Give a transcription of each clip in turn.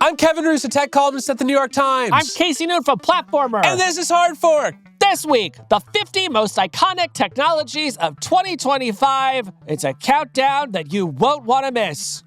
I'm Kevin Roose, a tech columnist at the New York Times. I'm Casey Newtown from Platformer. And this is Hard Fork. This week, the 50 most iconic technologies of 2025. It's a countdown that you won't want to miss.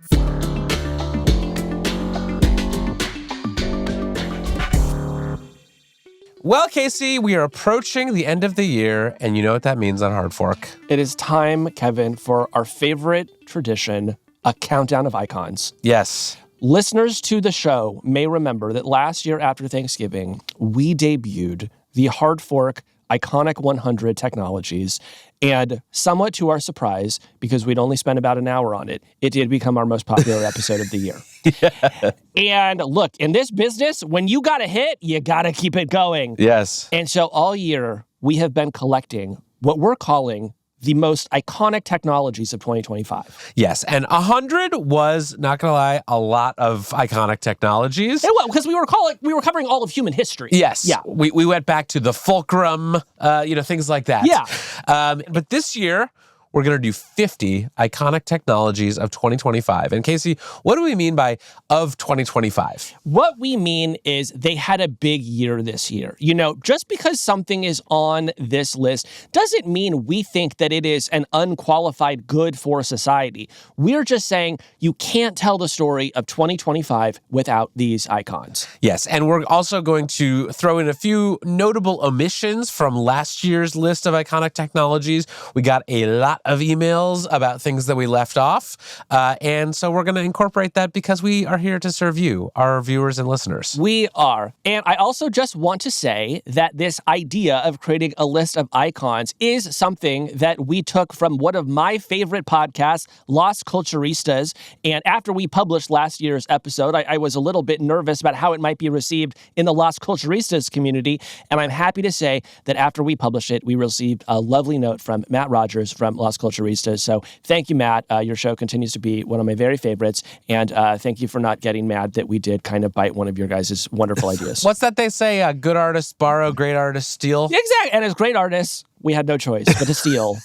Well, Casey, we are approaching the end of the year, and you know what that means on Hard Fork. It is time, Kevin, for our favorite tradition, a countdown of icons. Yes. Listeners to the show may remember that last year after Thanksgiving, we debuted the Hard Fork Iconic 100 Technologies, and somewhat to our surprise, because we'd only spent about an hour on it, it did become our most popular episode of the year. Yeah. And look, in this business, when you got a hit, you got to keep it going. Yes. And so all year, we have been collecting what we're calling the most iconic technologies of 2025. Yes, and 100 was, not going to lie, a lot of iconic technologies. Well, because we were covering all of human history. Yes. Yeah. We went back to the fulcrum, things like that. Yeah. But this year, we're going to do 50 iconic technologies of 2025. And Casey, what do we mean by of 2025? What we mean is they had a big year this year. You know, just because something is on this list doesn't mean we think that it is an unqualified good for society. We're just saying you can't tell the story of 2025 without these icons. Yes, and we're also going to throw in a few notable omissions from last year's list of iconic technologies. We got a lot of emails about things that we left off. And so we're going to incorporate that because we are here to serve you, our viewers and listeners. We are. And I also just want to say that this idea of creating a list of icons is something that we took from one of my favorite podcasts, Los Culturistas. And after we published last year's episode, I was a little bit nervous about how it might be received in the Los Culturistas community. And I'm happy to say that after we published it, we received a lovely note from Matt Rogers from Los Culturistas. So thank you, Matt. Your show continues to be one of my very favorites. And thank you for not getting mad that we did kind of bite one of your guys' wonderful ideas. What's that they say? Good artists borrow, great artists steal? Exactly. And as great artists, we had no choice but to steal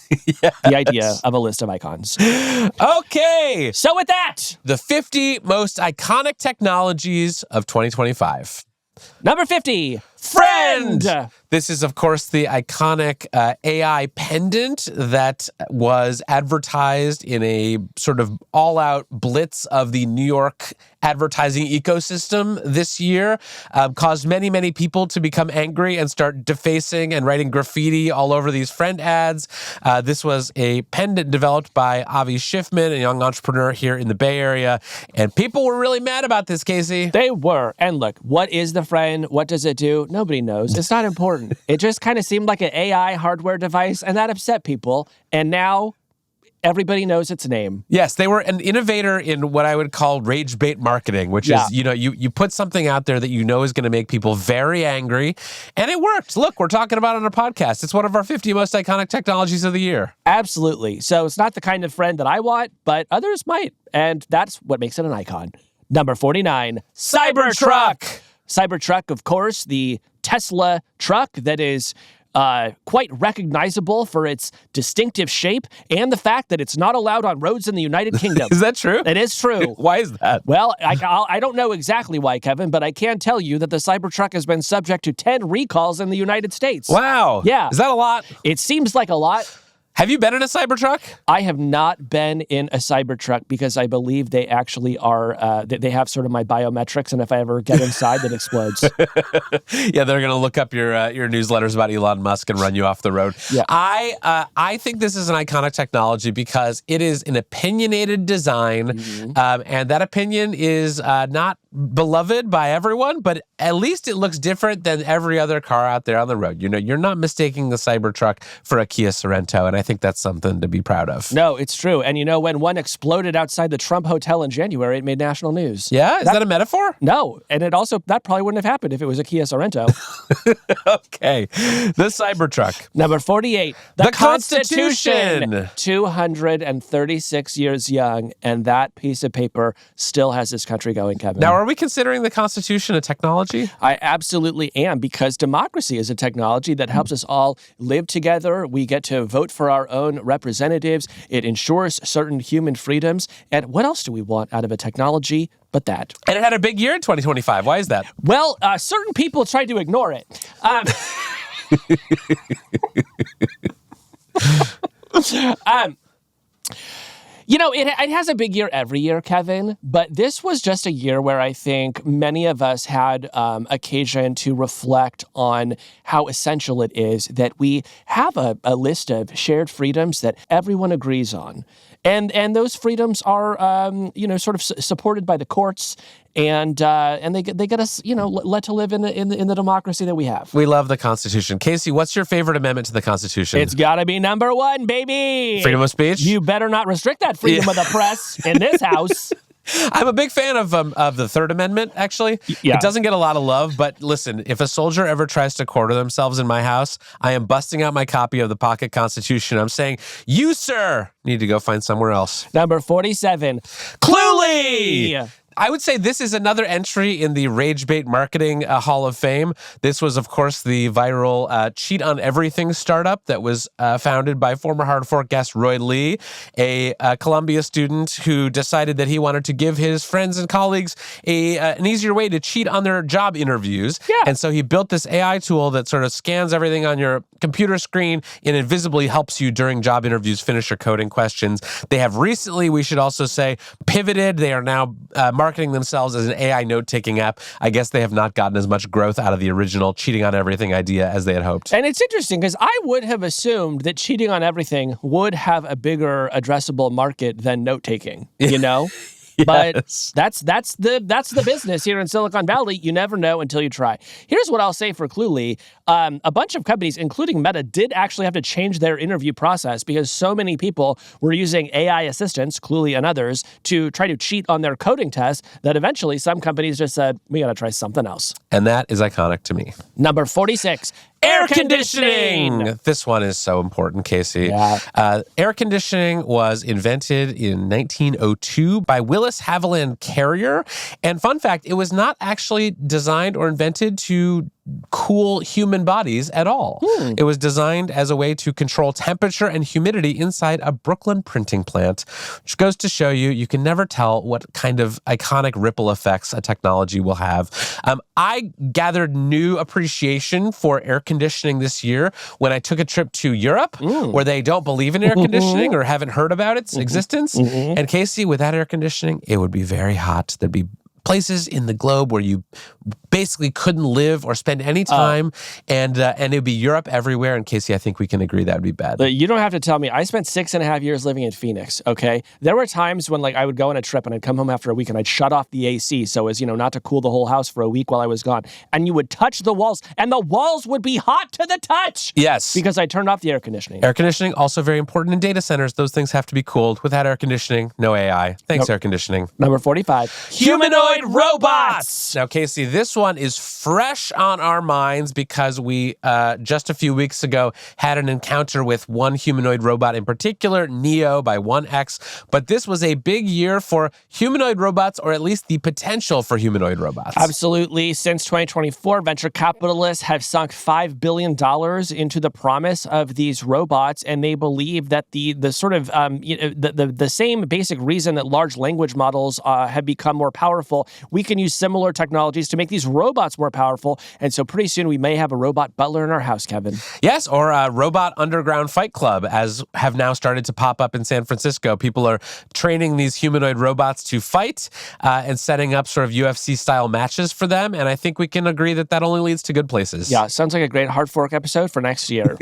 the idea of a list of icons. Okay. So with that, the 50 most iconic technologies of 2025. Number 50, Friend! This is, of course, the iconic AI pendant that was advertised in a sort of all-out blitz of the New York advertising ecosystem this year, caused many, many people to become angry and start defacing and writing graffiti all over these Friend ads. This was a pendant developed by Avi Schiffman, a young entrepreneur here in the Bay Area, and people were really mad about this, Casey. They were. And look, what is the Friend? What does it do? Nobody knows. It's not important. It just kind of seemed like an AI hardware device, and that upset people. And now everybody knows its name. Yes, they were an innovator in what I would call rage bait marketing, which is, you put something out there that you know is going to make people very angry, and it worked. Look, we're talking about it on our podcast. It's one of our 50 most iconic technologies of the year. Absolutely. So it's not the kind of Friend that I want, but others might, and that's what makes it an icon. Number 49, Cybertruck. Cybertruck, of course, the Tesla truck that is quite recognizable for its distinctive shape and the fact that it's not allowed on roads in the United Kingdom. Is that true? It is true. Why is that? Well, I don't know exactly why, Kevin, but I can tell you that the Cybertruck has been subject to 10 recalls in the United States. Wow. Yeah. Is that a lot? It seems like a lot. Have you been in a Cybertruck? I have not been in a Cybertruck because I believe they actually are, they have sort of my biometrics, and if I ever get inside, it explodes. Yeah, they're going to look up your newsletters about Elon Musk and run you off the road. Yeah. I think this is an iconic technology because it is an opinionated design, and that opinion is not beloved by everyone, but at least it looks different than every other car out there on the road. You know, you're not mistaking the Cybertruck for a Kia Sorento, and I think that's something to be proud of. No, it's true. And you know, when one exploded outside the Trump Hotel in January, it made national news. Yeah? Is that a metaphor? No. And it also, that probably wouldn't have happened if it was a Kia Sorento. Okay. The Cybertruck. Number 48, the Constitution. 236 years young, and that piece of paper still has this country going, Kevin. Now, are we considering the Constitution a technology? I absolutely am, because democracy is a technology that helps us all live together. We get to vote for our own representatives. It ensures certain human freedoms. And what else do we want out of a technology but that. And it had a big year in 2025. Why is that? Well, certain people tried to ignore it. It has a big year every year, Kevin, but this was just a year where I think many of us had occasion to reflect on how essential it is that we have a list of shared freedoms that everyone agrees on. And those freedoms are, sort of supported by the courts, and they get us, let to live in the democracy that we have. We love the Constitution. Casey, what's your favorite amendment to the Constitution? It's got to be number 1, baby. Freedom of speech? You better not restrict that freedom of the press in this house. I'm a big fan of the Third Amendment, actually. Yeah. It doesn't get a lot of love, but listen, if a soldier ever tries to quarter themselves in my house, I am busting out my copy of the Pocket Constitution. I'm saying, you, sir, need to go find somewhere else. Number 47, Cluely! I would say this is another entry in the Rage Bait Marketing Hall of Fame. This was, of course, the viral Cheat on Everything startup that was founded by former Hard Fork guest Roy Lee, a Columbia student who decided that he wanted to give his friends and colleagues an easier way to cheat on their job interviews. Yeah. And so he built this AI tool that sort of scans everything on your computer screen and invisibly helps you during job interviews finish your coding questions. They have recently, we should also say, pivoted. They are now marketing themselves as an AI note-taking app. I guess they have not gotten as much growth out of the original cheating on everything idea as they had hoped. And it's interesting because I would have assumed that cheating on everything would have a bigger addressable market than note-taking, you know? But that's the business here in Silicon Valley. You never know until you try. Here's what I'll say for Cluely. A bunch of companies, including Meta, did actually have to change their interview process because so many people were using AI assistants, Cluely and others, to try to cheat on their coding tests that eventually some companies just said, we got to try something else. And that is iconic to me. Number 46. Air conditioning! This one is so important, Casey. Yeah. Air conditioning was invented in 1902 by Willis Haviland Carrier. And fun fact, it was not actually designed or invented to cool human bodies at all. It was designed as a way to control temperature and humidity inside a Brooklyn printing plant, which goes to show you can never tell what kind of iconic ripple effects a technology will have. I gathered new appreciation for air conditioning this year when I took a trip to Europe, where they don't believe in air conditioning or haven't heard about its existence. And Casey, without air conditioning, it would be very hot. There'd be places in the globe where you basically couldn't live or spend any time, and it'd be Europe everywhere. And Casey, I think we can agree that would be bad. You don't have to tell me. I spent 6.5 years living in Phoenix, okay? There were times when I would go on a trip and I'd come home after a week and I'd shut off the AC so as, not to cool the whole house for a week while I was gone. And you would touch the walls and the walls would be hot to the touch. Yes. Because I turned off the air conditioning. Air conditioning, also very important in data centers. Those things have to be cooled. Without air conditioning, no AI. Thanks, air conditioning. Number 45. Humanoid robots! Now, Casey, this one is fresh on our minds because we, just a few weeks ago, had an encounter with one humanoid robot in particular, Neo by 1X. But this was a big year for humanoid robots, or at least the potential for humanoid robots. Absolutely. Since 2024, venture capitalists have sunk $5 billion into the promise of these robots, and they believe that the sort of the same basic reason that large language models have become more powerful, we can use similar technologies to make these robots more powerful. And so pretty soon we may have a robot butler in our house, Kevin. Yes, or a robot underground fight club, as have now started to pop up in San Francisco. People are training these humanoid robots to fight and setting up sort of UFC-style matches for them. And I think we can agree that that only leads to good places. Yeah, sounds like a great Hard Fork episode for next year.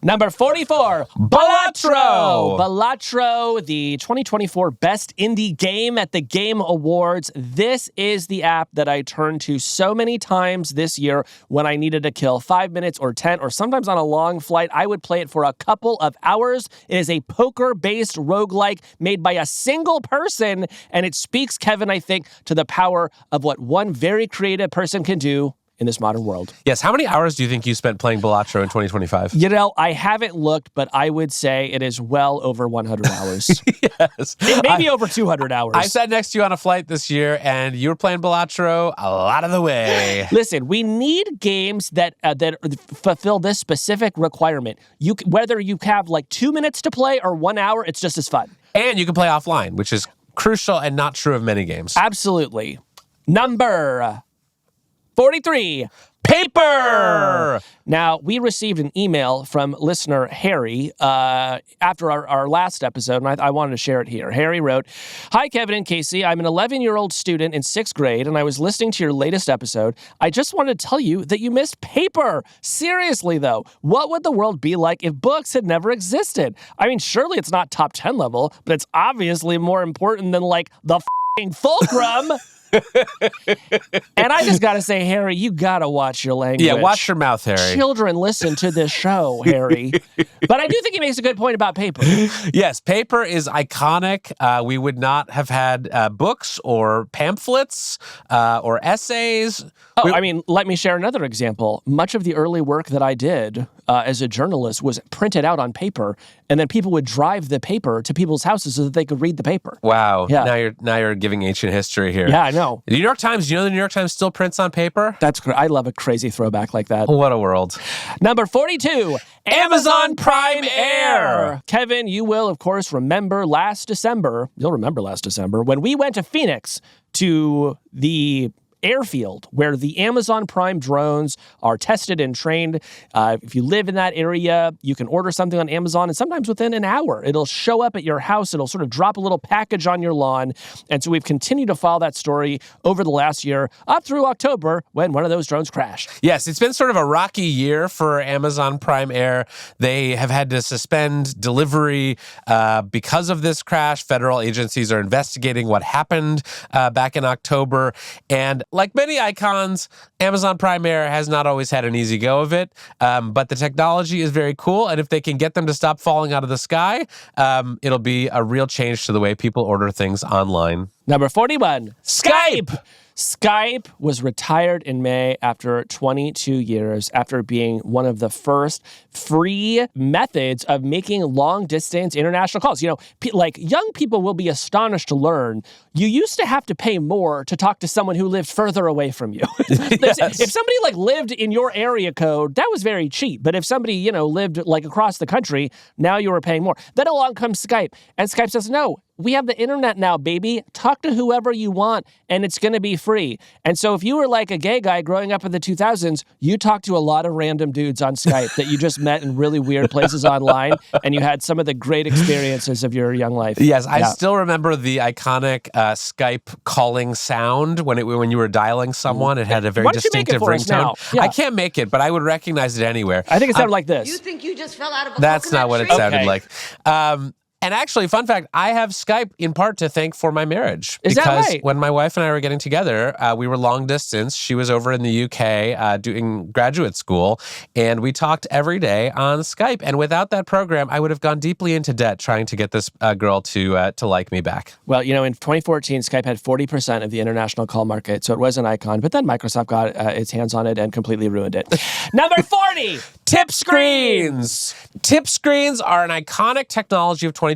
Number 44, Balatro! Balatro, the 2024 Best Indie Game at the Game Awards. This is the app that I turned to so many times this year when I needed to kill 5 minutes or 10, or sometimes on a long flight, I would play it for a couple of hours. It is a poker-based roguelike made by a single person, and it speaks, Kevin, I think, to the power of what one very creative person can do in this modern world. Yes. How many hours do you think you spent playing Balatro in 2025? I haven't looked, but I would say it is well over 100 hours. Yes. Maybe over 200 hours. I sat next to you on a flight this year, and you were playing Balatro a lot of the way. Listen, we need games that fulfill this specific requirement. Whether you have 2 minutes to play or 1 hour, it's just as fun. And you can play offline, which is crucial and not true of many games. Absolutely. Number 43. Paper! Now, we received an email from listener Harry after our last episode, and I wanted to share it here. Harry wrote, "Hi, Kevin and Casey. I'm an 11-year-old student in 6th grade, and I was listening to your latest episode. I just wanted to tell you that you missed paper. Seriously, though, what would the world be like if books had never existed? I mean, surely it's not top 10 level, but it's obviously more important than, like, the f***ing fulcrum." And I just got to say, Harry, you got to watch your language. Yeah, watch your mouth, Harry. Children listen to this show, Harry. But I do think he makes a good point about paper. Yes, paper is iconic. We would not have had books or pamphlets or essays. I mean, let me share another example. Much of the early work that I did as a journalist was printed out on paper, and then people would drive the paper to people's houses so that they could read the paper. Wow. Yeah. Now you're giving ancient history here. Yeah, I know. The New York Times, you know the New York Times still prints on paper? I love a crazy throwback like that. What a world. Number 42, Amazon Prime Air. Kevin, you will, of course, remember last December, when we went to Phoenix to the airfield where the Amazon Prime drones are tested and trained. If you live in that area, you can order something on Amazon, and sometimes within an hour, it'll show up at your house. It'll sort of drop a little package on your lawn. And so we've continued to follow that story over the last year, up through October, when one of those drones crashed. Yes, it's been sort of a rocky year for Amazon Prime Air. They have had to suspend delivery because of this crash. Federal agencies are investigating what happened back in October. And like many icons, Amazon Prime Air has not always had an easy go of it, but the technology is very cool, and if they can get them to stop falling out of the sky, it'll be a real change to the way people order things online. Number 41, Skype. Skype was retired in May after 22 years, after being one of the first free methods of making long-distance international calls. You know, like young people will be astonished to learn you used to have to pay more to talk to someone who lived further away from you. Yes. If somebody like lived in your area code, that was very cheap. But if somebody, you know, lived like across the country, now you were paying more. Then along comes Skype, and Skype says, no, we have the internet now, baby. Talk to whoever you want, and it's going to be free. And so if you were like a gay guy growing up in the 2000s, you talked to a lot of random dudes on Skype that you just met in really weird places online, and you had some of the great experiences of your young life. Yes, I still remember the iconic Skype calling sound when you were dialing someone. It had a very distinctive ringtone. Yeah. I can't make it, but I would recognize it anywhere. I think it sounded like this. You think you just fell out of a That's not what it sounded like. And actually, fun fact, I have Skype in part to thank for my marriage. Is that because right? when my wife and I were getting together, we were long distance. She was over in the UK doing graduate school, and we talked every day on Skype. And without that program, I would have gone deeply into debt trying to get this girl to like me back. Well, you know, in 2014, Skype had 40% of the international call market, so it was an icon. But then Microsoft got its hands on it and completely ruined it. Number 40, tip screens. Tip screens are an iconic technology of 2025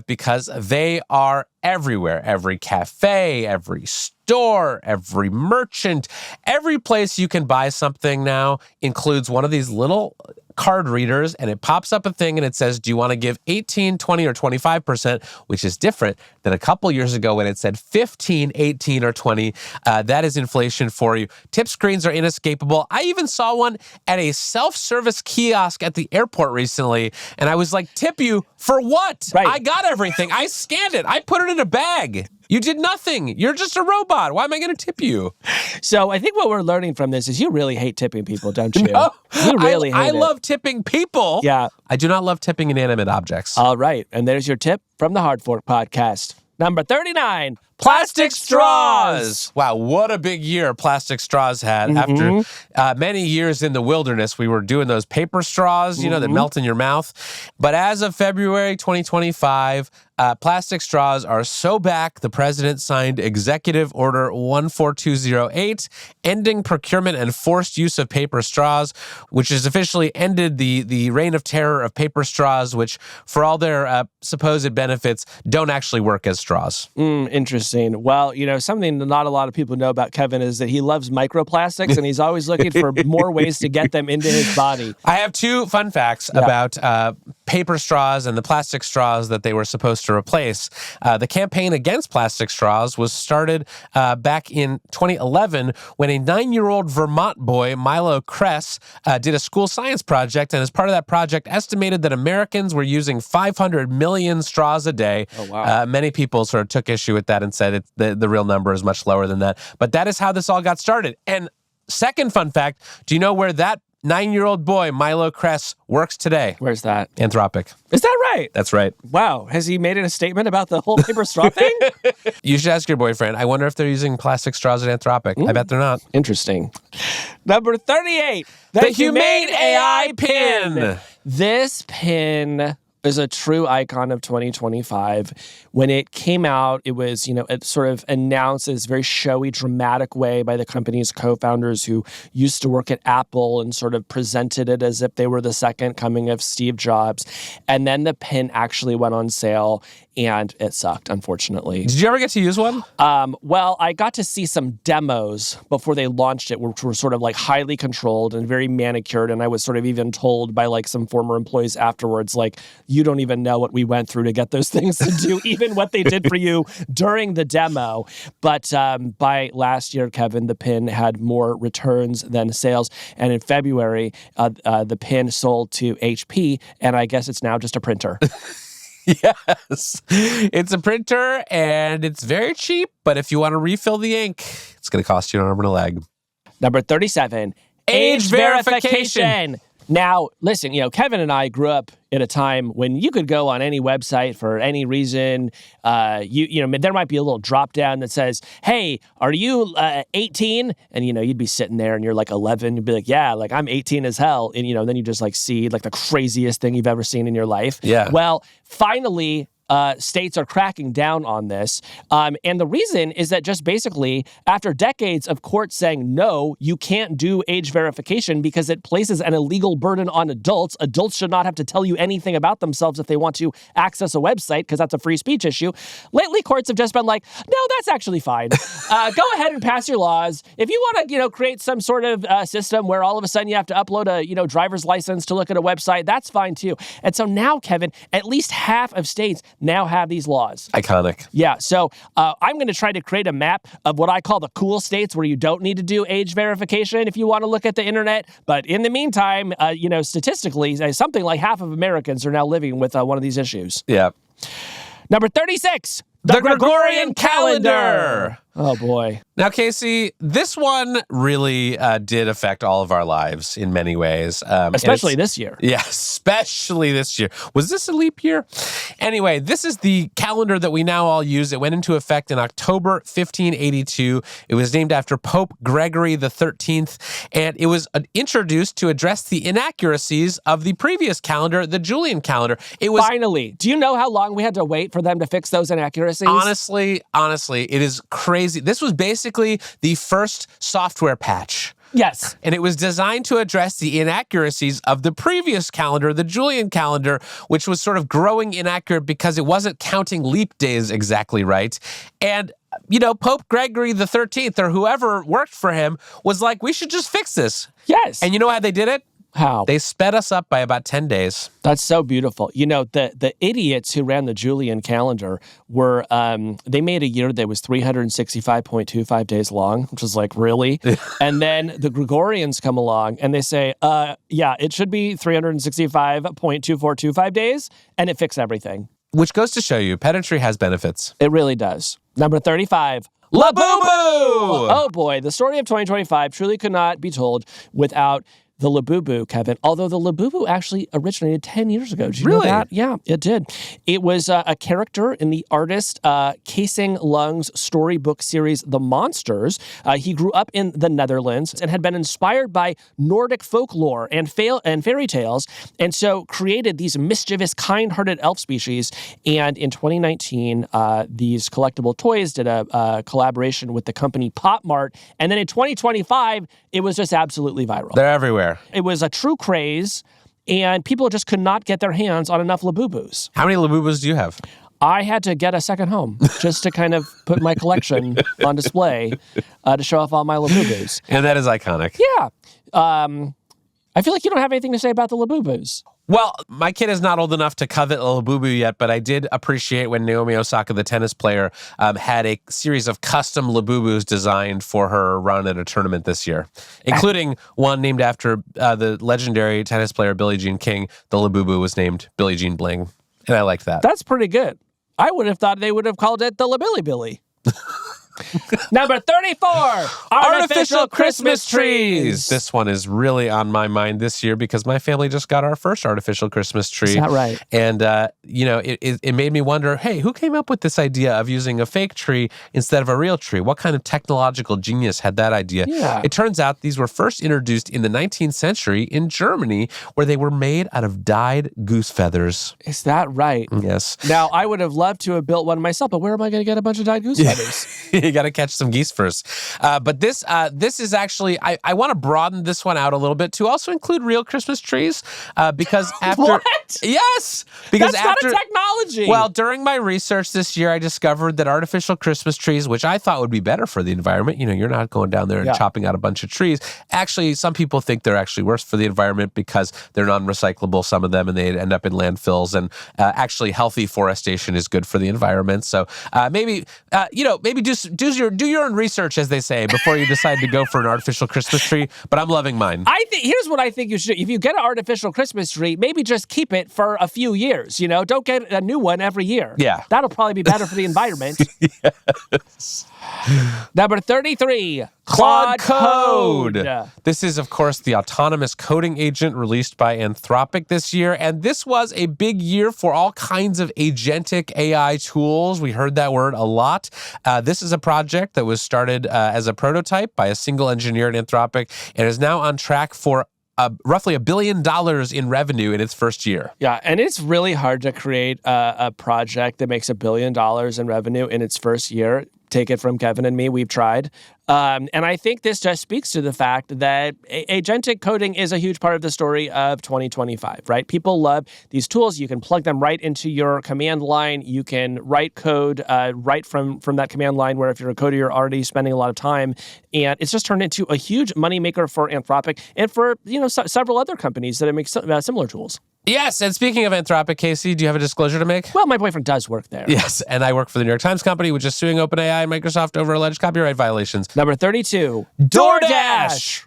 because they are everywhere. Every cafe, every store, every merchant, every place you can buy something now includes one of these little card readers, and it pops up a thing and it says, do you want to give 18, 20, or 25%, which is different than a couple years ago when it said 15, 18, or 20. That is inflation for you. Tip screens are inescapable. I even saw one at a self-service kiosk at the airport recently, and I was like, tip you for what? Right. I got everything. I scanned it. I put it in a bag. You did nothing. You're just a robot. Why am I going to tip you? So I think what we're learning from this is you really hate tipping people, don't you? No, you really hate it. I love tipping people. Yeah. I do not love tipping inanimate objects. All right. And there's your tip from the Hard Fork Podcast. Number 39, Plastic straws. Wow, what a big year plastic straws had. After many years in the wilderness, we were doing those paper straws, you know, that melt in your mouth. But as of February 2025, plastic straws are so back, the president signed Executive Order 14208, ending procurement and forced use of paper straws, which has officially ended the reign of terror of paper straws, which, for all their supposed benefits, don't actually work as straws. Interesting. Well, you know, something that not a lot of people know about Kevin is that he loves microplastics, and he's always looking for more ways to get them into his body. I have two fun facts about paper straws and the plastic straws that they were supposed to replace. The campaign against plastic straws was started back in 2011 when a 9-year-old Vermont boy, Milo Kress, did a school science project, and as part of that project estimated that Americans were using 500 million straws a day. Oh, wow. Many people sort of took issue with that and said the real number is much lower than that. But that is how this all got started. And second fun fact, do you know where that 9-year-old boy, Milo Kress, works today? Where's that? Anthropic. Is that right? That's right. Wow. Has he made a statement about the whole paper straw thing? You should ask your boyfriend. I wonder if they're using plastic straws at Anthropic. I bet they're not. Interesting. Number 38. The Humane AI Pin. This pin is a true icon of 2025. When it came out, it was, it sort of announced in this very showy, dramatic way by the company's co-founders who used to work at Apple and sort of presented it as if they were the second coming of Steve Jobs. And then the pin actually went on sale and it sucked, unfortunately. Did you ever get to use one? Well, I got to see some demos before they launched it, which were sort of like highly controlled and very manicured. And I was sort of even told by like some former employees afterwards, like, you don't even know what we went through to get those things to do, even what they did for you during the demo. But by last year, Kevin, the pin had more returns than sales. And in February, the pin sold to HP, and I guess it's now just a printer. Yes. It's a printer, and it's very cheap, but if you want to refill the ink, it's going to cost you an arm and a leg. Number 37, age verification. Now, listen, Kevin and I grew up at a time when you could go on any website for any reason. There might be a little drop down that says, hey, are you 18? And, you'd be sitting there and you're like 11. You'd be like, yeah, like I'm 18 as hell. And, then you just like see like the craziest thing you've ever seen in your life. Yeah. Well, finally, states are cracking down on this. And the reason is that just basically after decades of courts saying, no, you can't do age verification because it places an illegal burden on adults. Adults should not have to tell you anything about themselves if they want to access a website because that's a free speech issue. Lately, courts have just been like, no, that's actually fine. Go ahead and pass your laws. If you want to, create some sort of system where all of a sudden you have to upload a, driver's license to look at a website, that's fine too. And so now, Kevin, at least half of states now have these laws. Iconic. Yeah, so I'm going to try to create a map of what I call the cool states where you don't need to do age verification if you want to look at the internet. But in the meantime, statistically, something like half of Americans are now living with one of these issues. Yeah. Number 36. The Gregorian calendar. Oh, boy. Now, Casey, this one really did affect all of our lives in many ways. Especially this year. Yeah, especially this year. Was this a leap year? Anyway, this is the calendar that we now all use. It went into effect in October 1582. It was named after Pope Gregory the 13th, and it was introduced to address the inaccuracies of the previous calendar, the Julian calendar. It was Finally. Do you know how long we had to wait for them to fix those inaccuracies? Honestly, it is crazy. This was basically the first software patch. Yes. And it was designed to address the inaccuracies of the previous calendar, the Julian calendar, which was sort of growing inaccurate because it wasn't counting leap days exactly right. And, Pope Gregory the 13th or whoever worked for him was like, we should just fix this. Yes. And you know how they did it? How? They sped us up by about 10 days. That's so beautiful. The idiots who ran the Julian calendar were, they made a year that was 365.25 days long, which was like, really? And then the Gregorians come along and they say, it should be 365.2425 days, and it fixed everything. Which goes to show you, pedantry has benefits. It really does. Number 35. Labubu! Oh boy, the story of 2025 truly could not be told without the Labubu, Kevin. Although the Labubu actually originated 10 years ago. Did you know that? Yeah, it did. It was a character in the artist Casing Lung's storybook series, The Monsters. He grew up in the Netherlands and had been inspired by Nordic folklore and fairy tales, and so created these mischievous, kind-hearted elf species. And in 2019, these collectible toys did a collaboration with the company Pop Mart. And then in 2025, it was just absolutely viral. They're everywhere. It was a true craze, and people just could not get their hands on enough Labubus. How many Labubus do you have? I had to get a second home just to kind of put my collection on display to show off all my Labubus. And that is iconic. Yeah. I feel like you don't have anything to say about the Labubus. Well, my kid is not old enough to covet a Labubu yet, but I did appreciate when Naomi Osaka, the tennis player, had a series of custom Labubus designed for her run at a tournament this year, including one named after the legendary tennis player Billie Jean King. The Labubu was named Billie Jean Bling, and I liked that. That's pretty good. I would have thought they would have called it the LaBilly Billy. Number 34, artificial Christmas trees. This one is really on my mind this year because my family just got our first artificial Christmas tree. Is that right? And, it made me wonder, hey, who came up with this idea of using a fake tree instead of a real tree? What kind of technological genius had that idea? Yeah. It turns out these were first introduced in the 19th century in Germany, where they were made out of dyed goose feathers. Is that right? Yes. Now, I would have loved to have built one myself, but where am I going to get a bunch of dyed goose feathers? You got to catch some geese first. But this is actually, I want to broaden this one out a little bit to also include real Christmas trees because after... What? Yes! Because That's not a technology! Well, during my research this year, I discovered that artificial Christmas trees, which I thought would be better for the environment, you're not going down there and chopping out a bunch of trees. Actually, some people think they're actually worse for the environment because they're non-recyclable, some of them, and they end up in landfills. And actually, healthy forestation is good for the environment. So maybe do your own research, as they say, before you decide to go for an artificial Christmas tree. But I'm loving mine. Here's what I think you should do. If you get an artificial Christmas tree, maybe just keep it for a few years. Don't get a new one every year. Yeah. That'll probably be better for the environment. Yes. Number 33, Claude Code. This is, of course, the autonomous coding agent released by Anthropic this year. And this was a big year for all kinds of agentic AI tools. We heard that word a lot. This is a project that was started as a prototype by a single engineer at Anthropic and is now on track for roughly $1 billion in revenue in its first year. Yeah, and it's really hard to create a project that makes $1 billion in revenue in its first year. Take it from Kevin and me, we've tried. And I think this just speaks to the fact that agentic coding is a huge part of the story of 2025, right? People love these tools. You can plug them right into your command line. You can write code right from that command line, where if you're a coder, you're already spending a lot of time. And it's just turned into a huge moneymaker for Anthropic and for several other companies that make similar tools. Yes, and speaking of Anthropic, Casey, do you have a disclosure to make? Well, my boyfriend does work there. Yes, and I work for the New York Times Company, which is suing OpenAI and Microsoft over alleged copyright violations. Number 32, DoorDash.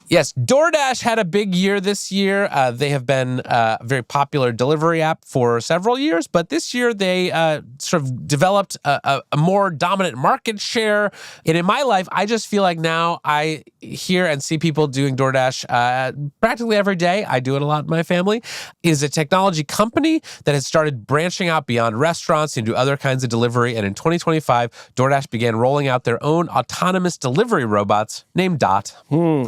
Yes, DoorDash had a big year this year. They have been a very popular delivery app for several years, but this year they sort of developed a more dominant market share. And in my life, I just feel like now I hear and see people doing DoorDash practically every day. I do it a lot in my family. It is a technology company that has started branching out beyond restaurants into other kinds of delivery. And in 2025, DoorDash began rolling out their own autonomous delivery robots named Dot.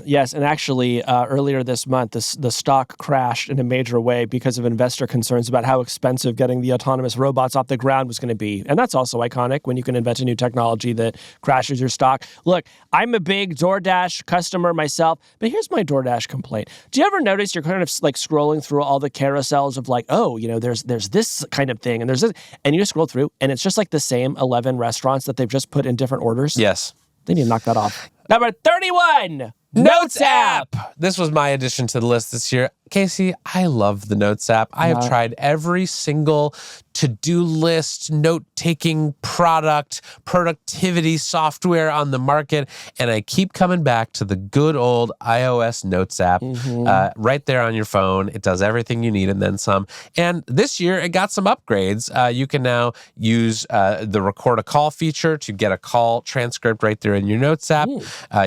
Yes, and actually, earlier this month, the stock crashed in a major way because of investor concerns about how expensive getting the autonomous robots off the ground was going to be. And that's also iconic when you can invent a new technology that crashes your stock. Look, I'm a big DoorDash customer myself, but here's my DoorDash complaint. Do you ever notice you're kind of like scrolling through all the carousels of like, there's this kind of thing, and there's this, and you just scroll through, and it's just like the same 11 restaurants that they've just put in different orders? Yes. They need to knock that off. Number 31. Notes app. This was my addition to the list this year. Casey, I love the Notes app. I have tried every single to-do list, note-taking product, productivity software on the market, and I keep coming back to the good old iOS Notes app right there on your phone. It does everything you need and then some. And this year, it got some upgrades. You can now use the record a call feature to get a call transcript right there in your Notes app.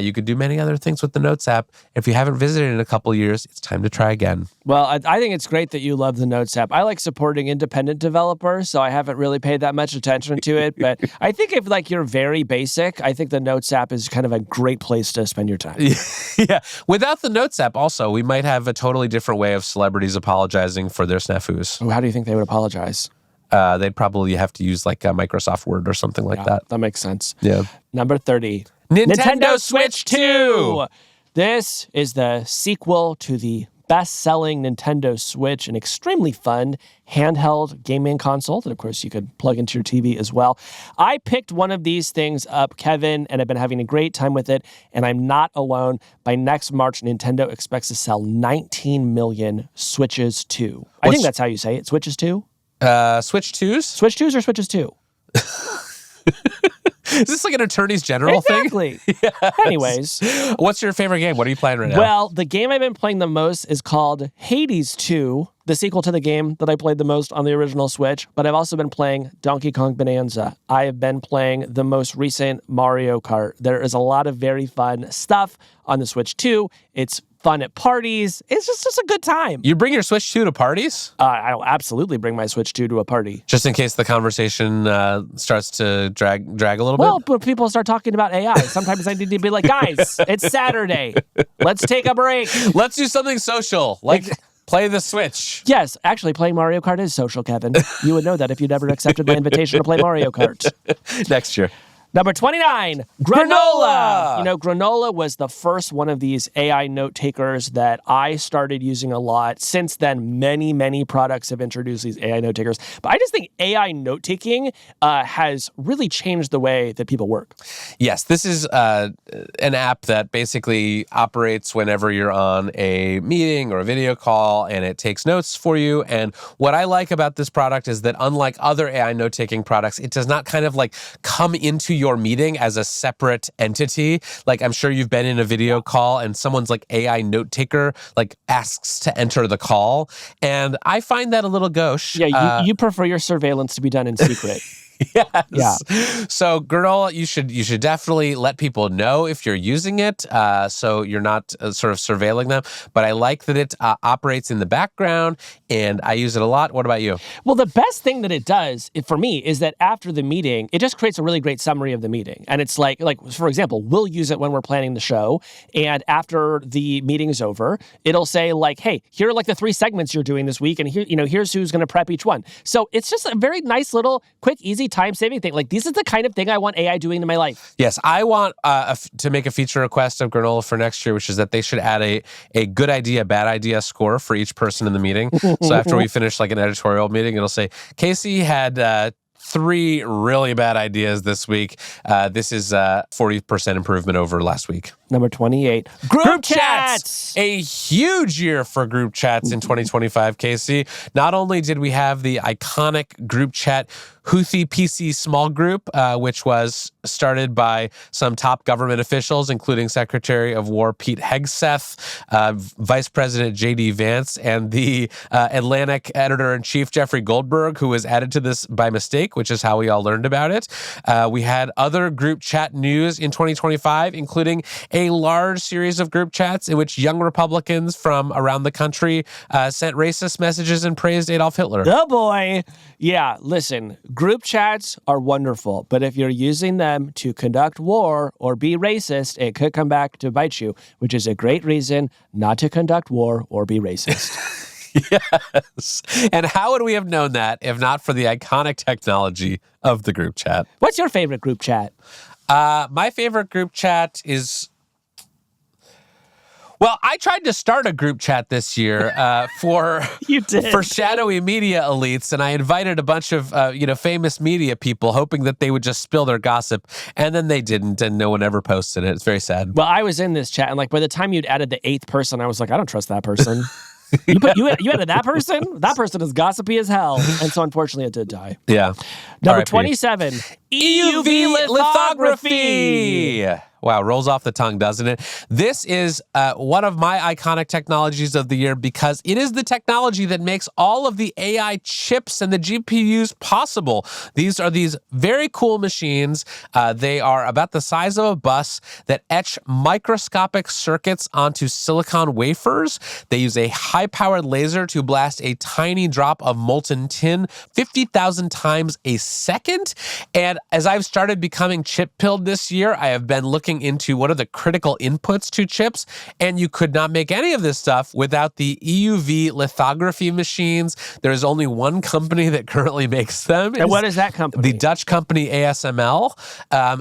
You could do many other things with the Notes app. If you haven't visited in a couple years, it's time to try again. Well, I think it's great that you love the Notes app. I like supporting independent developers, so I haven't really paid that much attention to it. But I think if you're very basic, I think the Notes app is kind of a great place to spend your time. Yeah. Without the Notes app, also, we might have a totally different way of celebrities apologizing for their snafus. How do you think they would apologize? They'd probably have to use like a Microsoft Word or something like that. That makes sense. Yeah. Number 30. Nintendo Switch 2. This is the sequel to the best-selling Nintendo Switch, an extremely fun handheld gaming console that, of course, you could plug into your TV as well. I picked one of these things up, Kevin, and I've been having a great time with it, and I'm not alone. By next March, Nintendo expects to sell 19 million Switches 2. I think that's how you say it, Switches 2? Switch 2s? Switch 2s or Switches 2? Is this like an attorney's general thing? Exactly. Yes. Anyways. What's your favorite game? What are you playing right now? Well, the game I've been playing the most is called Hades 2, the sequel to the game that I played the most on the original Switch, but I've also been playing Donkey Kong Bonanza. I have been playing the most recent Mario Kart. There is a lot of very fun stuff on the Switch 2. It's fun at parties. It's just a good time. You bring your Switch 2 to parties? I'll absolutely bring my Switch 2 to a party. Just in case the conversation starts to drag a little bit? Well, but people start talking about AI. Sometimes I need to be like, guys, it's Saturday. Let's take a break. Let's do something social, like play the Switch. Yes, actually, playing Mario Kart is social, Kevin. You would know that if you'd ever accepted my invitation to play Mario Kart. Next year. Number 29, Granola. You know, Granola was the first one of these AI note takers that I started using a lot. Since then, many, many products have introduced these AI note takers. But I just think AI note taking has really changed the way that people work. Yes, this is an app that basically operates whenever you're on a meeting or a video call, and it takes notes for you. And what I like about this product is that unlike other AI note taking products, it does not kind of like come into your meeting as a separate entity. Like, I'm sure you've been in a video call and someone's like AI note taker like asks to enter the call, and I find that a little gauche. Yeah, you prefer your surveillance to be done in secret. Yes. Yeah. So Granola, you should definitely let people know if you're using it, so you're not sort of surveilling them. But I like that it operates in the background, and I use it a lot. What about you? Well, the best thing that it does for me is that after the meeting, it just creates a really great summary of the meeting. And it's like for example, we'll use it when we're planning the show, and after the meeting is over, it'll say like, hey, here are like the 3 segments you're doing this week, and here, here's who's going to prep each one. So it's just a very nice little quick, easy time-saving thing. Like, this is the kind of thing I want AI doing in my life. Yes, I want to make a feature request of Granola for next year, which is that they should add a good idea, bad idea score for each person in the meeting. So after we finish like an editorial meeting, it'll say, Casey had 3 really bad ideas this week. This is 40% improvement over last week. Number 28, group chats. A huge year for group chats in 2025, Casey. Not only did we have the iconic group chat Houthi PC small group, which was started by some top government officials, including Secretary of War Pete Hegseth, Vice President J.D. Vance, and the Atlantic editor-in-chief Jeffrey Goldberg, who was added to this by mistake, which is how we all learned about it. We had other group chat news in 2025, including a large series of group chats in which young Republicans from around the country sent racist messages and praised Adolf Hitler. Oh boy. Yeah, listen, group chats are wonderful, but if you're using them to conduct war or be racist, it could come back to bite you, which is a great reason not to conduct war or be racist. Yes. And how would we have known that if not for the iconic technology of the group chat? What's your favorite group chat? My favorite group chat is... Well, I tried to start a group chat this year for shadowy media elites, and I invited a bunch of famous media people, hoping that they would just spill their gossip, and then they didn't, and no one ever posted it. It's very sad. Well, I was in this chat, and like by the time you'd added the 8th person, I was like, I don't trust that person. You added that person? That person is gossipy as hell, and so unfortunately, it did die. Yeah. Number 27, EUV lithography. Wow, rolls off the tongue, doesn't it? This is one of my iconic technologies of the year because it is the technology that makes all of the AI chips and the GPUs possible. These are these very cool machines. They are about the size of a bus that etch microscopic circuits onto silicon wafers. They use a high-powered laser to blast a tiny drop of molten tin 50,000 times a second. And as I've started becoming chip-pilled this year, I have been looking looking into what are the critical inputs to chips, and you could not make any of this stuff without the EUV lithography machines. There's only one company that currently makes them. And what is that company? The Dutch company ASML,